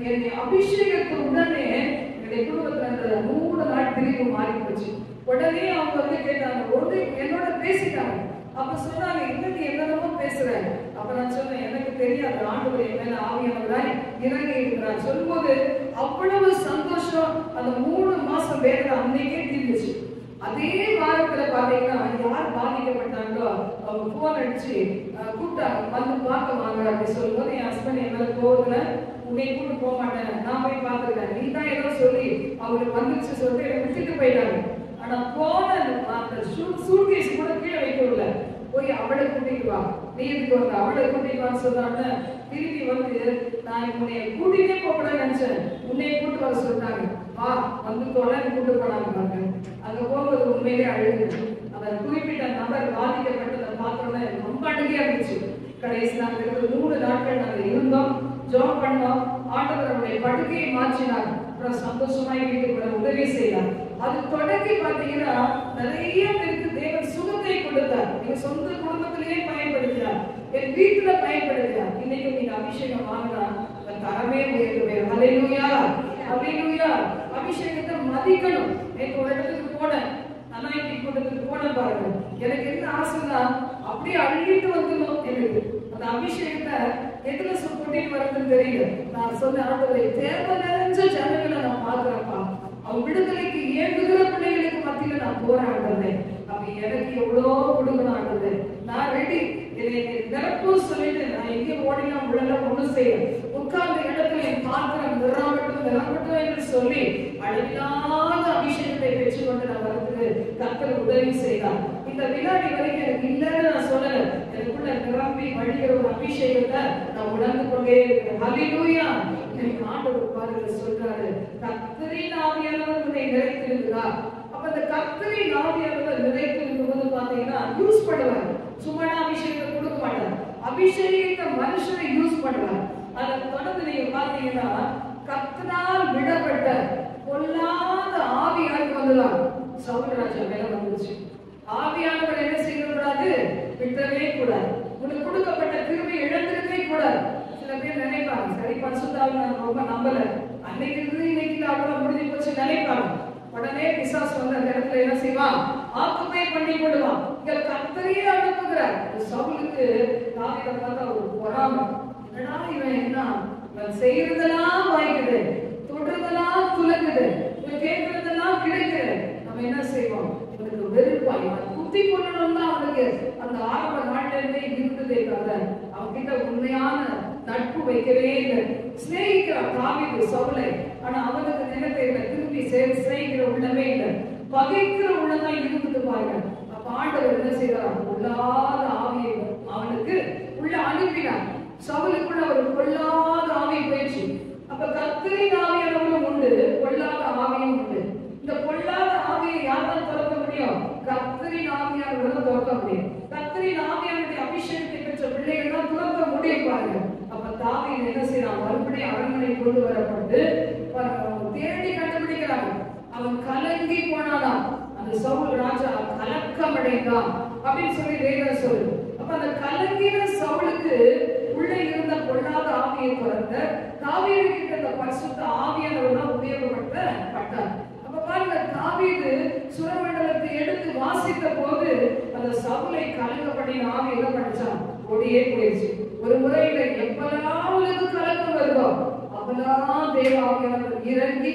என்னை அபிஷேகத்து உடனே என்னுடைய குடும்பத்துல அந்த 3 நாள் பிரிவு மாறி போச்சு. உடனே அவங்க வந்து கேட்டாங்க, ஒன்று என்னோட பேசிட்டாங்க. அப்ப சொன்னாங்க, என்ன நீ என்னென்னமோ பேசுற? அப்ப நான் சொன்னேன், எனக்கு தெரியாது, ஆண்டவர் என் மேல ஆவியானவராய் இறங்கி இருக்கிறார். சொல்லும்போது அவ்வளவு சந்தோஷம். அந்த 3 மாசம் வேதனை அன்னைக்கே தீர்ந்துச்சு. அதே வாரத்துல பாத்தீங்கன்னா யார் பாதிக்கப்பட்டாங்களோ அவங்க போன் அடிச்சு கூப்பிட்டாங்க, வந்து பார்க்க வாங்க அப்படி சொல்லும்போது என் ஹஸ்பண்ட் என் மேல போகல, உன்னை கூட்டு போக மாட்டேன், நான் போய் பார்த்துருக்கேன், நீ தான் ஏதோ சொல்லி அவங்களுக்கு வந்துச்சு சொல்லிட்டு என்னை விட்டுட்டு போயிட்டாங்க. ஆனா போன அந்த சூட்கேஸ் கூட கீழே வைக்கல, போய் அவளை கூட்டிட்டு வா, நீ இதுக்கு வந்து அவளை கூட்டிட்டு வான்னு சொன்னாங்க. திரும்பி வந்து நான் உன்னை கூட்டிகிட்டே போகக்கூடாதுன்னு நினைச்சேன், உன்னைய கூட்டு வர சொல்லிட்டாங்க, வா வந்து தொலைன்னு கூட்டு போனாங்க பாருங்க. அங்க போகும்போது உண்மையிலே அழுது. அந்த குறிப்பிட்ட நபர் பாதிக்கப்பட்டதை பார்த்தோன்னே ரொம்ப அழுகையா இருந்துச்சு. கடைசி நாங்கள் 3 நாட்கள் நாங்கள் இருந்தோம், ஜாப் பண்ணோம். ஆண்டவர் அவருடைய படுக்கையை மாற்றினார். அப்புறம் சந்தோஷமாய் வீட்டுக்கு வர உதவி செய்தார். அது தொடங்கி பார்த்தீங்கன்னா நிறைய பேருக்கு தேவன் சுகத்தை கொடுத்தார். நீங்க சொந்த குடும்பத்திலேயே பயன்படுத்தினார், என் வீட்டுல பயன்படுத்தினார். இன்னைக்கு நீங்க அபிஷேகம் வாங்கினா தரமே உயர்த்துவே. ஹல்லேலூயா, ஹல்லேலூயா. அபிஷேகத்தை மதிக்கணும். நேற்று ஒரு இடத்துக்கு போனேன், அனாயிட்டி கூட்டத்துக்கு போனேன் பாருங்க. எனக்கு என்ன ஆசைன்னா அப்படியே அள்ளிட்டு வந்துடும். எனக்கு அந்த அபிஷேகத்தை எதுல கூட்டிட்டு வரதுன்னு தெரியல. நான் சொன்ன ஆண்டவரே, தேவை நிறைஞ்ச ஜனங்களை நான் பாக்குறப்பா, அவங்க விடுதலைக்கு ஏங்குகிற பிள்ளைகளுக்கு மத்தியில நான் போராடுறேன். அப்ப எனக்கு எவ்வளோ கொடுக்கணும் ஆண்டவரே, நான் ரெடி, நிரப்பும் சொல்லிட்டு நான் எங்கே ஓடினா உடல ஒண்ணும் செய்ய உட்கார்ந்த இடத்துல என் பாத்திரம் நிரம்பட்டும் என்று சொல்லி அழியாத அபிஷேகத்தை பெற்றுக்கொண்டு நான் வரதுக்கு கர்த்தர் உதவி செய்தார். இந்த வினாடி வரைக்கும் எனக்கு இல்லைன்னு நான் சொல்லல, எனக்குள்ள நிரம்பி வழிகிற ஒரு அபிஷேகத்தை நான் உணர்ந்து கொண்டே இருக்கிறேன். ஹல்லேலூயா. எனக்கு ஆண்டவர் பாருங்க சொல்றாரு, கர்த்தரின் ஆவியானவர் உன்னை நிறைத்திருக்கிறார். அப்ப அந்த கர்த்தரின் ஆவியானவர் நிறைத்திருக்கும் போது பாத்தீங்கன்னா யூஸ் பண்ணுவார். சும்மா அபிஷேகத்தை கொடுக்க மாட்டார், அபிஷேகத்தை மனுஷனை யூஸ் பண்ணுவார். அதை தொடர்ந்து நீங்க பாத்தீங்கன்னா கர்த்தரால் விடப்பட்ட பொல்லாத ஆவியானவர் வந்துதான் சவுல் ராஜா மேல வந்துச்சு. ஆவியானவர் என்ன செய்யக்கூடாது, விட்டவே கூடாது. உனக்கு கொடுக்கப்பட்ட கிருபை இழந்திருக்கவே கூடாது. சில பேர் நினைப்பாங்க, சரி பரிசுத்த ஆவியை நான் ரொம்ப நம்பல, அன்னைக்கு இருந்து இன்னைக்கு அவ்வளவு முடிஞ்சு போச்சு நினைப்பாங்க. உடனே பிசாசு வந்து அந்த இடத்துல என்ன செய்வான்? ஆக்குபை பண்ணி கொள்வான். இங்க கர்த்தரே அனுப்புகிறார். சவுலுக்கு தாவீதை பார்த்தா ஒரு பொறாமை. என்னடா இவன் என்ன இவன் செய்யறதெல்லாம் வாய்க்குது, தொடுறதெல்லாம் துலங்குது, இவன் கேட்கறதெல்லாம் கிடைக்குது, நம்ம என்ன செய்வோம்? இவனுக்கு வெறுப்பாய் குத்தி கொள்ளணும் தான் அவனுக்கு அந்த ஆரம்ப நாட்டில இருந்தே இருந்ததே தவிர அவன்கிட்ட உண்மையான நட்பு வைக்கவே இல்லை. சிநேகிக்கிறான் தாவீது சவுலை, ஆனா அவனுக்கு நினைத்த இல்லை, திரும்பி சிநேகிக்கிற உள்ளமே இல்லை, பகைக்கிற உள்ளதான் இருந்தது பாருங்க. அப்ப ஆண்டவர் என்ன செய்யறார்? பொல்லாத ஆவியை அவனுக்கு உள்ள அனுப்பினார். சவுலுக்குள்ள ஒரு பொல்லாத ஆவி போயிடுச்சு. அப்ப கர்த்தரின் ஆவியானவரும் உண்டு, பொல்லாத ஆவியும் உண்டு. இந்த பொல்லாத ஆவியை யாரால் துறக்க முடியும்? கர்த்தரின் ஆவியானவரை துறக்க முடியும். கர்த்தரின் ஆவியானுடைய அபிஷேகத்தை பெற்ற பிள்ளைகள் தான் துறக்க முடியும் பாருங்க. அப்ப தாவீது என்ன செய்யறான்? மறுபடியும் அரண்மனை கொண்டு வரப்பட்டு தேடி கண்டுபிடிக்கிறாங்க. அவன் கலங்கி போனாதான். அந்த சவுல் ராஜா கலக்கம் அடைந்தான் அப்படின்னு சொல்லி வேதம் சொல்லுது. அப்ப அந்த கலங்கின சவுலுக்கு உள்ளே இருந்த பொல்லாத ஆவியை துறந்த தாவீது கிட்ட அந்த பரிசுத்த ஆவியானவர் தான் உபயோகப்படுத்தப்பட்டார். அப்ப பாருங்க, தாவீது சுரமண்டலத்தை எடுத்து வாசித்த போது அந்த சவுலை கலங்கப்படின ஆவி என்ன பண்ணிச்சான்? ஓடியே போயிடுச்சு. ஒரு முறையில எப்பெல்லாம் அவளுக்கு கலக்கம் வருதோ அப்பெல்லாம் தேவ ஆவியானவர் இறங்கி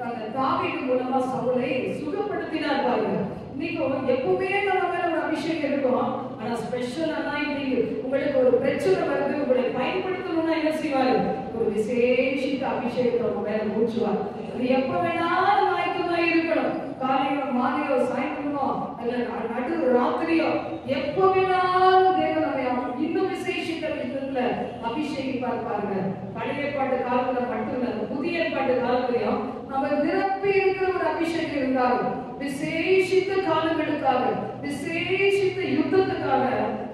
அந்த தாவீது மூலமா சவுலை சுகப்படுத்தினார் பாருங்க. இன்னைக்கு எப்பவுமே நம்ம மேல ஒரு அபிஷேகம் இருக்கும், ஆனா ஸ்பெஷல் அனாயிண்டிங் உங்களுக்கு ஒரு பிரச்சனை வருது, உங்களை பயன்படுத்தணும்னா என்ன செய்வாரு? ஒரு விசேஷித்த அபிஷேகத்தை உங்க மேல ஊற்றுவார். அது எப்ப வேணாலும் வாய்க்குமா இருக்கணும், காலையில மாலையோ சாயந்தரமோ அல்ல நடு ராத்திரியோ, எப்ப வேணாலும் தேவன் இன்னும் விசேஷித்த விதத்துல அபிஷேகிப்பார் பாருங்க. பழைய பாட்டு காலத்துல மட்டும் இல்ல, புதிய பாட்டு காலத்திலையும் நம்ம நிரப்பி இருக்கிற ஒரு அபிஷேகம் இருந்தாலும் விசேஷித்த காலங்களுக்காக, விசேஷித்த யுத்தத்துக்காக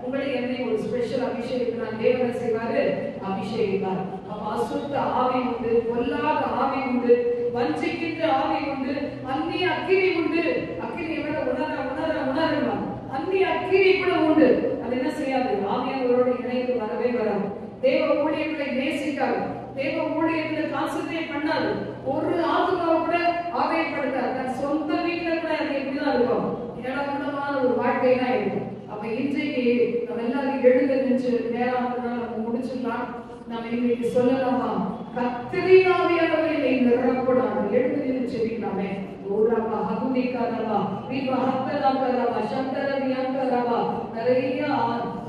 உங்களை என்னை ஒரு ஸ்பெஷல் அபிஷேகத்தினால் தேவன் செய்வாரு, அபிஷேகிப்பார். அப்ப அசுத்த ஆவி உண்டு, பொல்லாத ஆவி உண்டு, வஞ்சிக்கின்ற ஆவி உண்டு, அந்நிய அக்கினி உண்டு. அக்கினி விட உணரலாம், அந்நிய அக்கினி கூட உண்டு. அது என்ன செய்யாது? ஆவியானவரோடு இணைந்து வரவே வராது. தேவ ஊழியர்களை நேசிக்காது, தேவ ஊழியர்களை கான்சென்ட்ரேட் பண்ணாது, ஒரு ஆத்மாவை கூட ஆதாயப்படுத்தாது. தன் சொந்த வீட்டுல கூட அது எப்படிதான் இருக்கும்? ஏராளமான ஒரு வாழ்க்கையா இருக்கும். அப்ப இன்றைக்கு நம்ம எல்லாரும் எழுந்து நின்று நேரம் நம்ம முடிச்சுக்கலாம். நம்ம இன்னைக்கு சொல்லலாமா? கர்த்தரின் ஆவியானவரை நிரப்பணும். எழுந்து நின்று செபிக்கலாமே. ஓரமா ஹகுதிகாரவா விவஹத்தலகரவா சந்தரவியங்கரவா நிறைய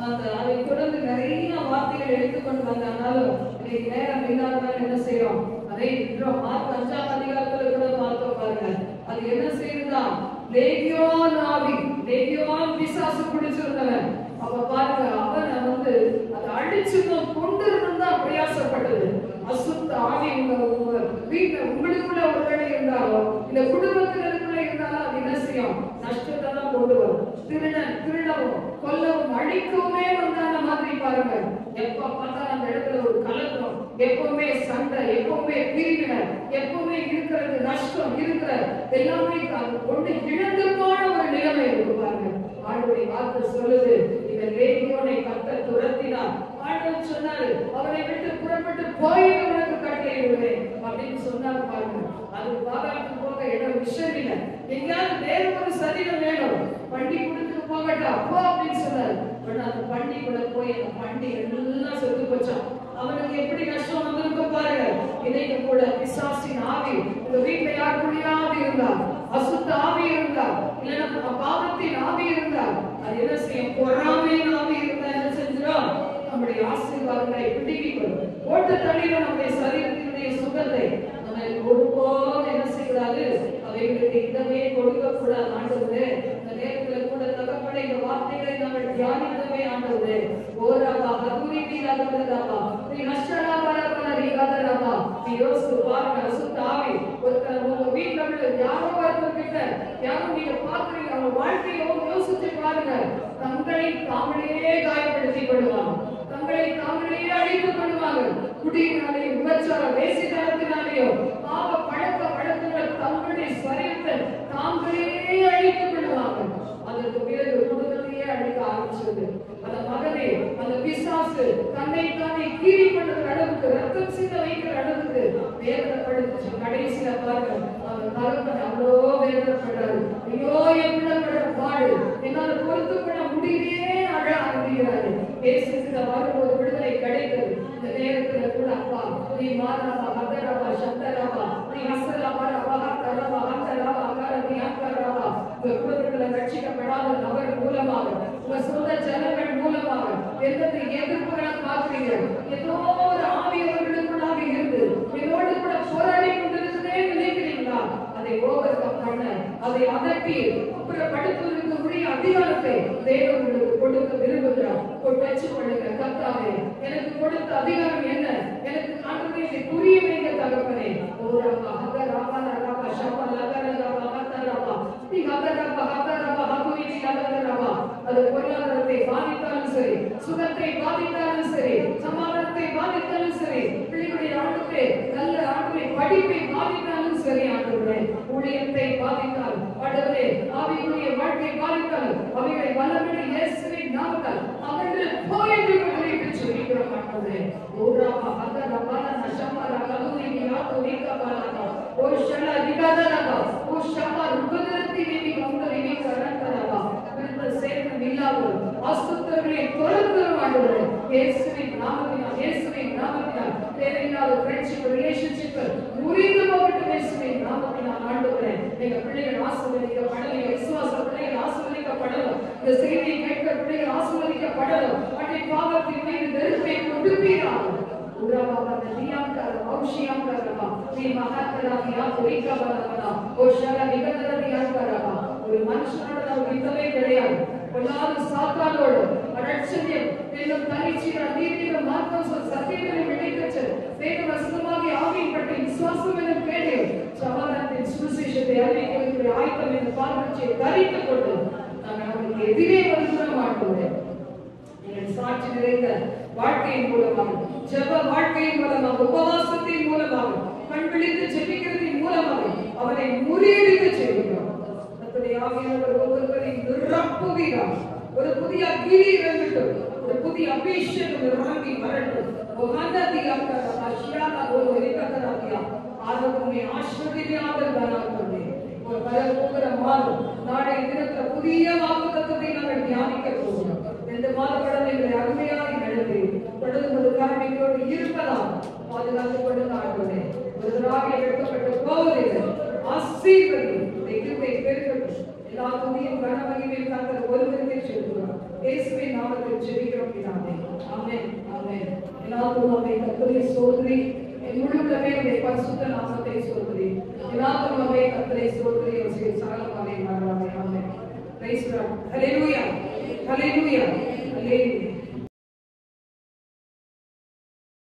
அந்த அதை தொடர்ந்து நிறைய வார்த்தைகள் எடுத்துக்கொண்டு வந்தாலும் இன்னைக்கு நேரம் இல்லாதனால என்ன செய்யறோம்? அதை இன்னும் மார்க் 5ஆம் அதிகாரத்துல கூட பார்த்தோம் பாருங்க. அது என்ன செய்யுதுன்னா லேகியோன் ஆவி, லேகியோன் பிசாசு பிடிச்சிருந்தவன். அப்ப பாருங்க, அவனை வந்து அதை அழிச்சு கொண்டு இருந்தா பிரயாசப்பட்டது. அசுத்த ஆவி உங்க வீட்டுல உங்களுக்குள்ள ஒரு வேலை இருந்தாலும் இந்த குடும்பத்தினருக்குள்ள இருந்தாலும் அது என்ன செய்யும்? நஷ்டத்தை தான் கொண்டு வரும். திருடவும் கொல்லவும் அழிக்கவுமே வந்தான மாதிரி பாருங்க. எப்ப பார்த்தாலும் அந்த இடத்துல ஒரு கலக்கம், எப்பவுமே சண்டை, எப்பவுமே பிரிவினை, எப்பவுமே இருக்கிறது நஷ்டம், இருக்கிற எல்லாமே கொண்டு இழந்து போன ஒரு நிலைமை இருக்கு பாருங்க. ஆண்டவருடைய வார்த்தை சொல்லுது, இந்த லேகியோனை கர்த்தர் துரத்தினார். ஆண்டவர் சொன்னாரு, அவரை விட்டு புறப்பட்டு போயிட்டு கட்டளையிடுவேன் அப்படின்னு சொன்னாரு பாருங்க. அது பாராட்டு போக இடம் விஷயம் இல்லை. எங்கேயாவது வேற ஒரு சரீரம் வேணும், பண்டி கொடுத்து போகட்டா அப்போ அப்படின்னு சொன்னாரு. அந்த பண்டிக்குள்ள போய் அந்த பண்டி எல்லாம் செத்து போச்சான். அவனுக்கு எப்படி கஷ்டம் வந்திருக்க பாருங்க. இன்னைக்கு கூட பிசாசின் ஆவி உங்க வீட்டுல யாருக்குள்ளாவது இருந்தா, அசுத்த ஆவி இருந்தா, இல்லைன்னா பாவத்தின் ஆவி இருந்தா, அது என்ன செய்யும்? பொறாமையின் ஆவி இருந்தா என்ன செஞ்சிடும்? நம்முடைய ஆசீர்வாதங்களை பிடிக்கும், ஓட்டு தள்ளிடும் நம்முடைய சரீரத்தினுடைய சுகத்தை. நம்ம ஒருபோதும் என்ன செய்யக்கூடாது? அவைகளுக்கு இடமே கொடுக்க கூடாது. ஆண்டவரே, இந்த நேரத்துல கூட தகப்பனே இந்த வார்த்தைகளை நாங்கள் தியானிக்கவே ஆண்டவரே. ஓரவா ஹகுரிதிலாதவரவா நீ நஷ்டலாவரவன ரீகாதரவா நீ யோசித்து பாருங்க. அசுத்த ஆவி ஒருத்தர் உங்க வீட்டுல உள்ள யாரோ ஒருத்தர்கிட்ட யாரும் நீங்க பாக்குறீங்க, அவங்க வாழ்க்கையை யோசிச்சு பாருங்க. தங்களை தாங்களே காயப்படுத்திக் கொள்வாங்க, தங்களை தாங்களே அழித்துக் கொள்வாங்க. குடியினாலேயோ விபச்சார வேசித்தனத்தினாலேயோ பாவ பழக்க வழக்கங்கள் தங்களுடைய சரீரத்தை தாங்களே அழித்துக் கொள்வாங்க. அதற்கு பிறகு குடும்பத்தையே அழிக்க ஆரம்பிச்சது. அந்த மகனே, அந்த பிசாசு தன்னை தானே கீறி கொள்ளுகிற அளவுக்கு, ரத்தம் சிந்த வைக்கிற அளவுக்கு வேதனைப்படுத்துச்சு. கடைசியில பாருங்க, அந்த தகப்பன் அவ்வளோ
ரட்சிக்கப்படாத நபர் மூலமாக, உங்க சொந்த ஜனங்கள் மூலமாக எந்தத்தை எதிர்ப்புகளாக பார்க்கிறீங்க. ஏதோ ஒரு ஆவி அவர்களுக்குள்ளாக இருந்து என்னோடு கூட போராடி கொண்டிருக்கிறதே நினைக்கிறீங்களா? அதை ஓவர் கம் பண்ண, அதை அதட்டி அப்புறப்படுத்துவதற்கு உரிய அதிகாரத்தை தேவன் உங்களுக்கு கொடுக்க விரும்புகிறார். பெற்றுக் கொள்ளுங்க. கர்த்தாவே, எனக்கு கொடுத்த அதிகாரம் என்ன? எனக்கு ஆண்டவரே புரிய வைங்க தகப்பனே. ஓ ரப்பா ஹகரப்பா ரப்பா ஷப்பா லகரப்பா ஹகரப்பா நீ ஹகரப்பா ஹகரப்பா ஹகுரி லகரப்பா. அது பொருளாதாரத்தை பாதித்தாலும் சரி, சுகத்தை பாதித்தாலும் சரி, சமாதானத்தை பாதித்தாலும் சரி, பிள்ளைகளுடைய ஆண்டவரே நல்ல ஆண்டவரே படிப்பை பாதித்தாலும் சரி, ஆண்டவரே ஊழியத்தை பாதித்தால், ஆண்டவரே ஆவிக்குரிய வாழ்க்கை பாதித்தால், அவைகளை வல்லமையுள்ள இயேசுவின் நாமத்தால் அவர்கள் போய் என்று குறித்து சொல்லிக்கிறோம். ஆண்டவரே ஓராபா ஹகரப்பா நஷமா ரகதுரி யாத்து நிகபாலா ஓ ஷலா நிகதரபா ஓ ஷமா ருபதரத்தி வேதி கந்தரி கரந்தரபா. விருப்ப சேதனம் இல்லாமல் ஆஸ்பத்திரிகளை தொடர்ந்தும் ஆண்டவரே இயேசுவின் நாமத்தினால், இயேசுவின் நாமத்தினால் தேவையில்லாத ஃப்ரெண்ட்ஷிப் ரிலேஷன்ஷிப் முறிந்து போகட்டும். இயேசுவின் நாமத்தினால் ஆண்டவரே எங்க பிள்ளைகள் ஆசீர்வதிக்கப்படணும், விசுவாச பிள்ளைகள் ஆசீர்வதிக்கப்படணும், இந்த செய்தியை கேட்கிற பிள்ளைகள் ஆசீர்வதிக்கப்படணும். அன்னை பாவத்தின் மீது வெறுப்பை கொண்டுவீராக. உராபாபா தியாங்கர ஔஷியாங்கரபா நீ மகாத்மராகியா புரிக்கபலபா ஓ ஷல நிகதரதியாங்கரபா. ஒரு மனுஷனோட நம்ம யுத்தமே கிடையாது. பொல்லாத சாத்தானோடு ரட்சணியம் என்னும் தனிச்சிர நீதியில மார்க்கம் சத்தியங்களை விளைவிச்சு வேத வசனமாகி ஆவியின்பட்ட விசுவாசம் எனும் பேரில் சமாதானத்தின் சுவிசேஷத்தை அறிவிக்கிற ஆயுதம் என்ற பாதரட்சியை தரித்துக் கொண்டு நாங்கள் அவருக்கு எதிரே வந்து மாட்டோம். நீங்கள் சாட்சி நிறைந்த வாழ்க்கையின் மூலமாக, ஜெப வாழ்க்கையின் மூலமாக, உபவாசத்தின் மூலமாக, கண் விழித்து ஜெபிக்கிறதின் மூலமாக அவரை முறியடித்து செய்கிறோம். ஆவியானவர் ஒவ்வொருவரை நிரப்புகிறார். ஒரு புதிய அக்கினி இறங்கட்டும், ஒரு புதிய அபிஷேகம் இறங்கி வரட்டும். நாளைய தினத்துல புதிய வாக்குத்தத்தத்தை நாங்கள் தியானிக்க போகிறோம். இந்த மாதப்படம் எங்களை அருமையாக நடத்தி தொடர்ந்து காரணத்தோடு இருப்பதால் பாதுகாத்துக் கொண்டு ஆடுவதே ஒருவராக எடுக்கப்பட்ட போவதில்லை. ஆசீர்வதி பெருக்கட்டும். எல்லா துதியும் கனமகிமையும் கர்த்தர் ஒருவருக்கே செலுத்துவார். இயேசுவின் நாமத்தில் ஜெபிக்கிறோம் பிதாவே. ஆமென். ஆமென். எல்லாரும் நம்மை கர்த்தரை ஸ்தோத்திரி. முழுவதுமே உடைய பரிசுத்த நாமத்தை ஸ்தோத்திரி. எல்லாரும் நம்மை கர்த்தரை ஸ்தோத்திரி. உம்முடைய சகலமாய் மாறாதே. ஆமென். Praise the lord. Hallelujah. Hallelujah. Hallelujah.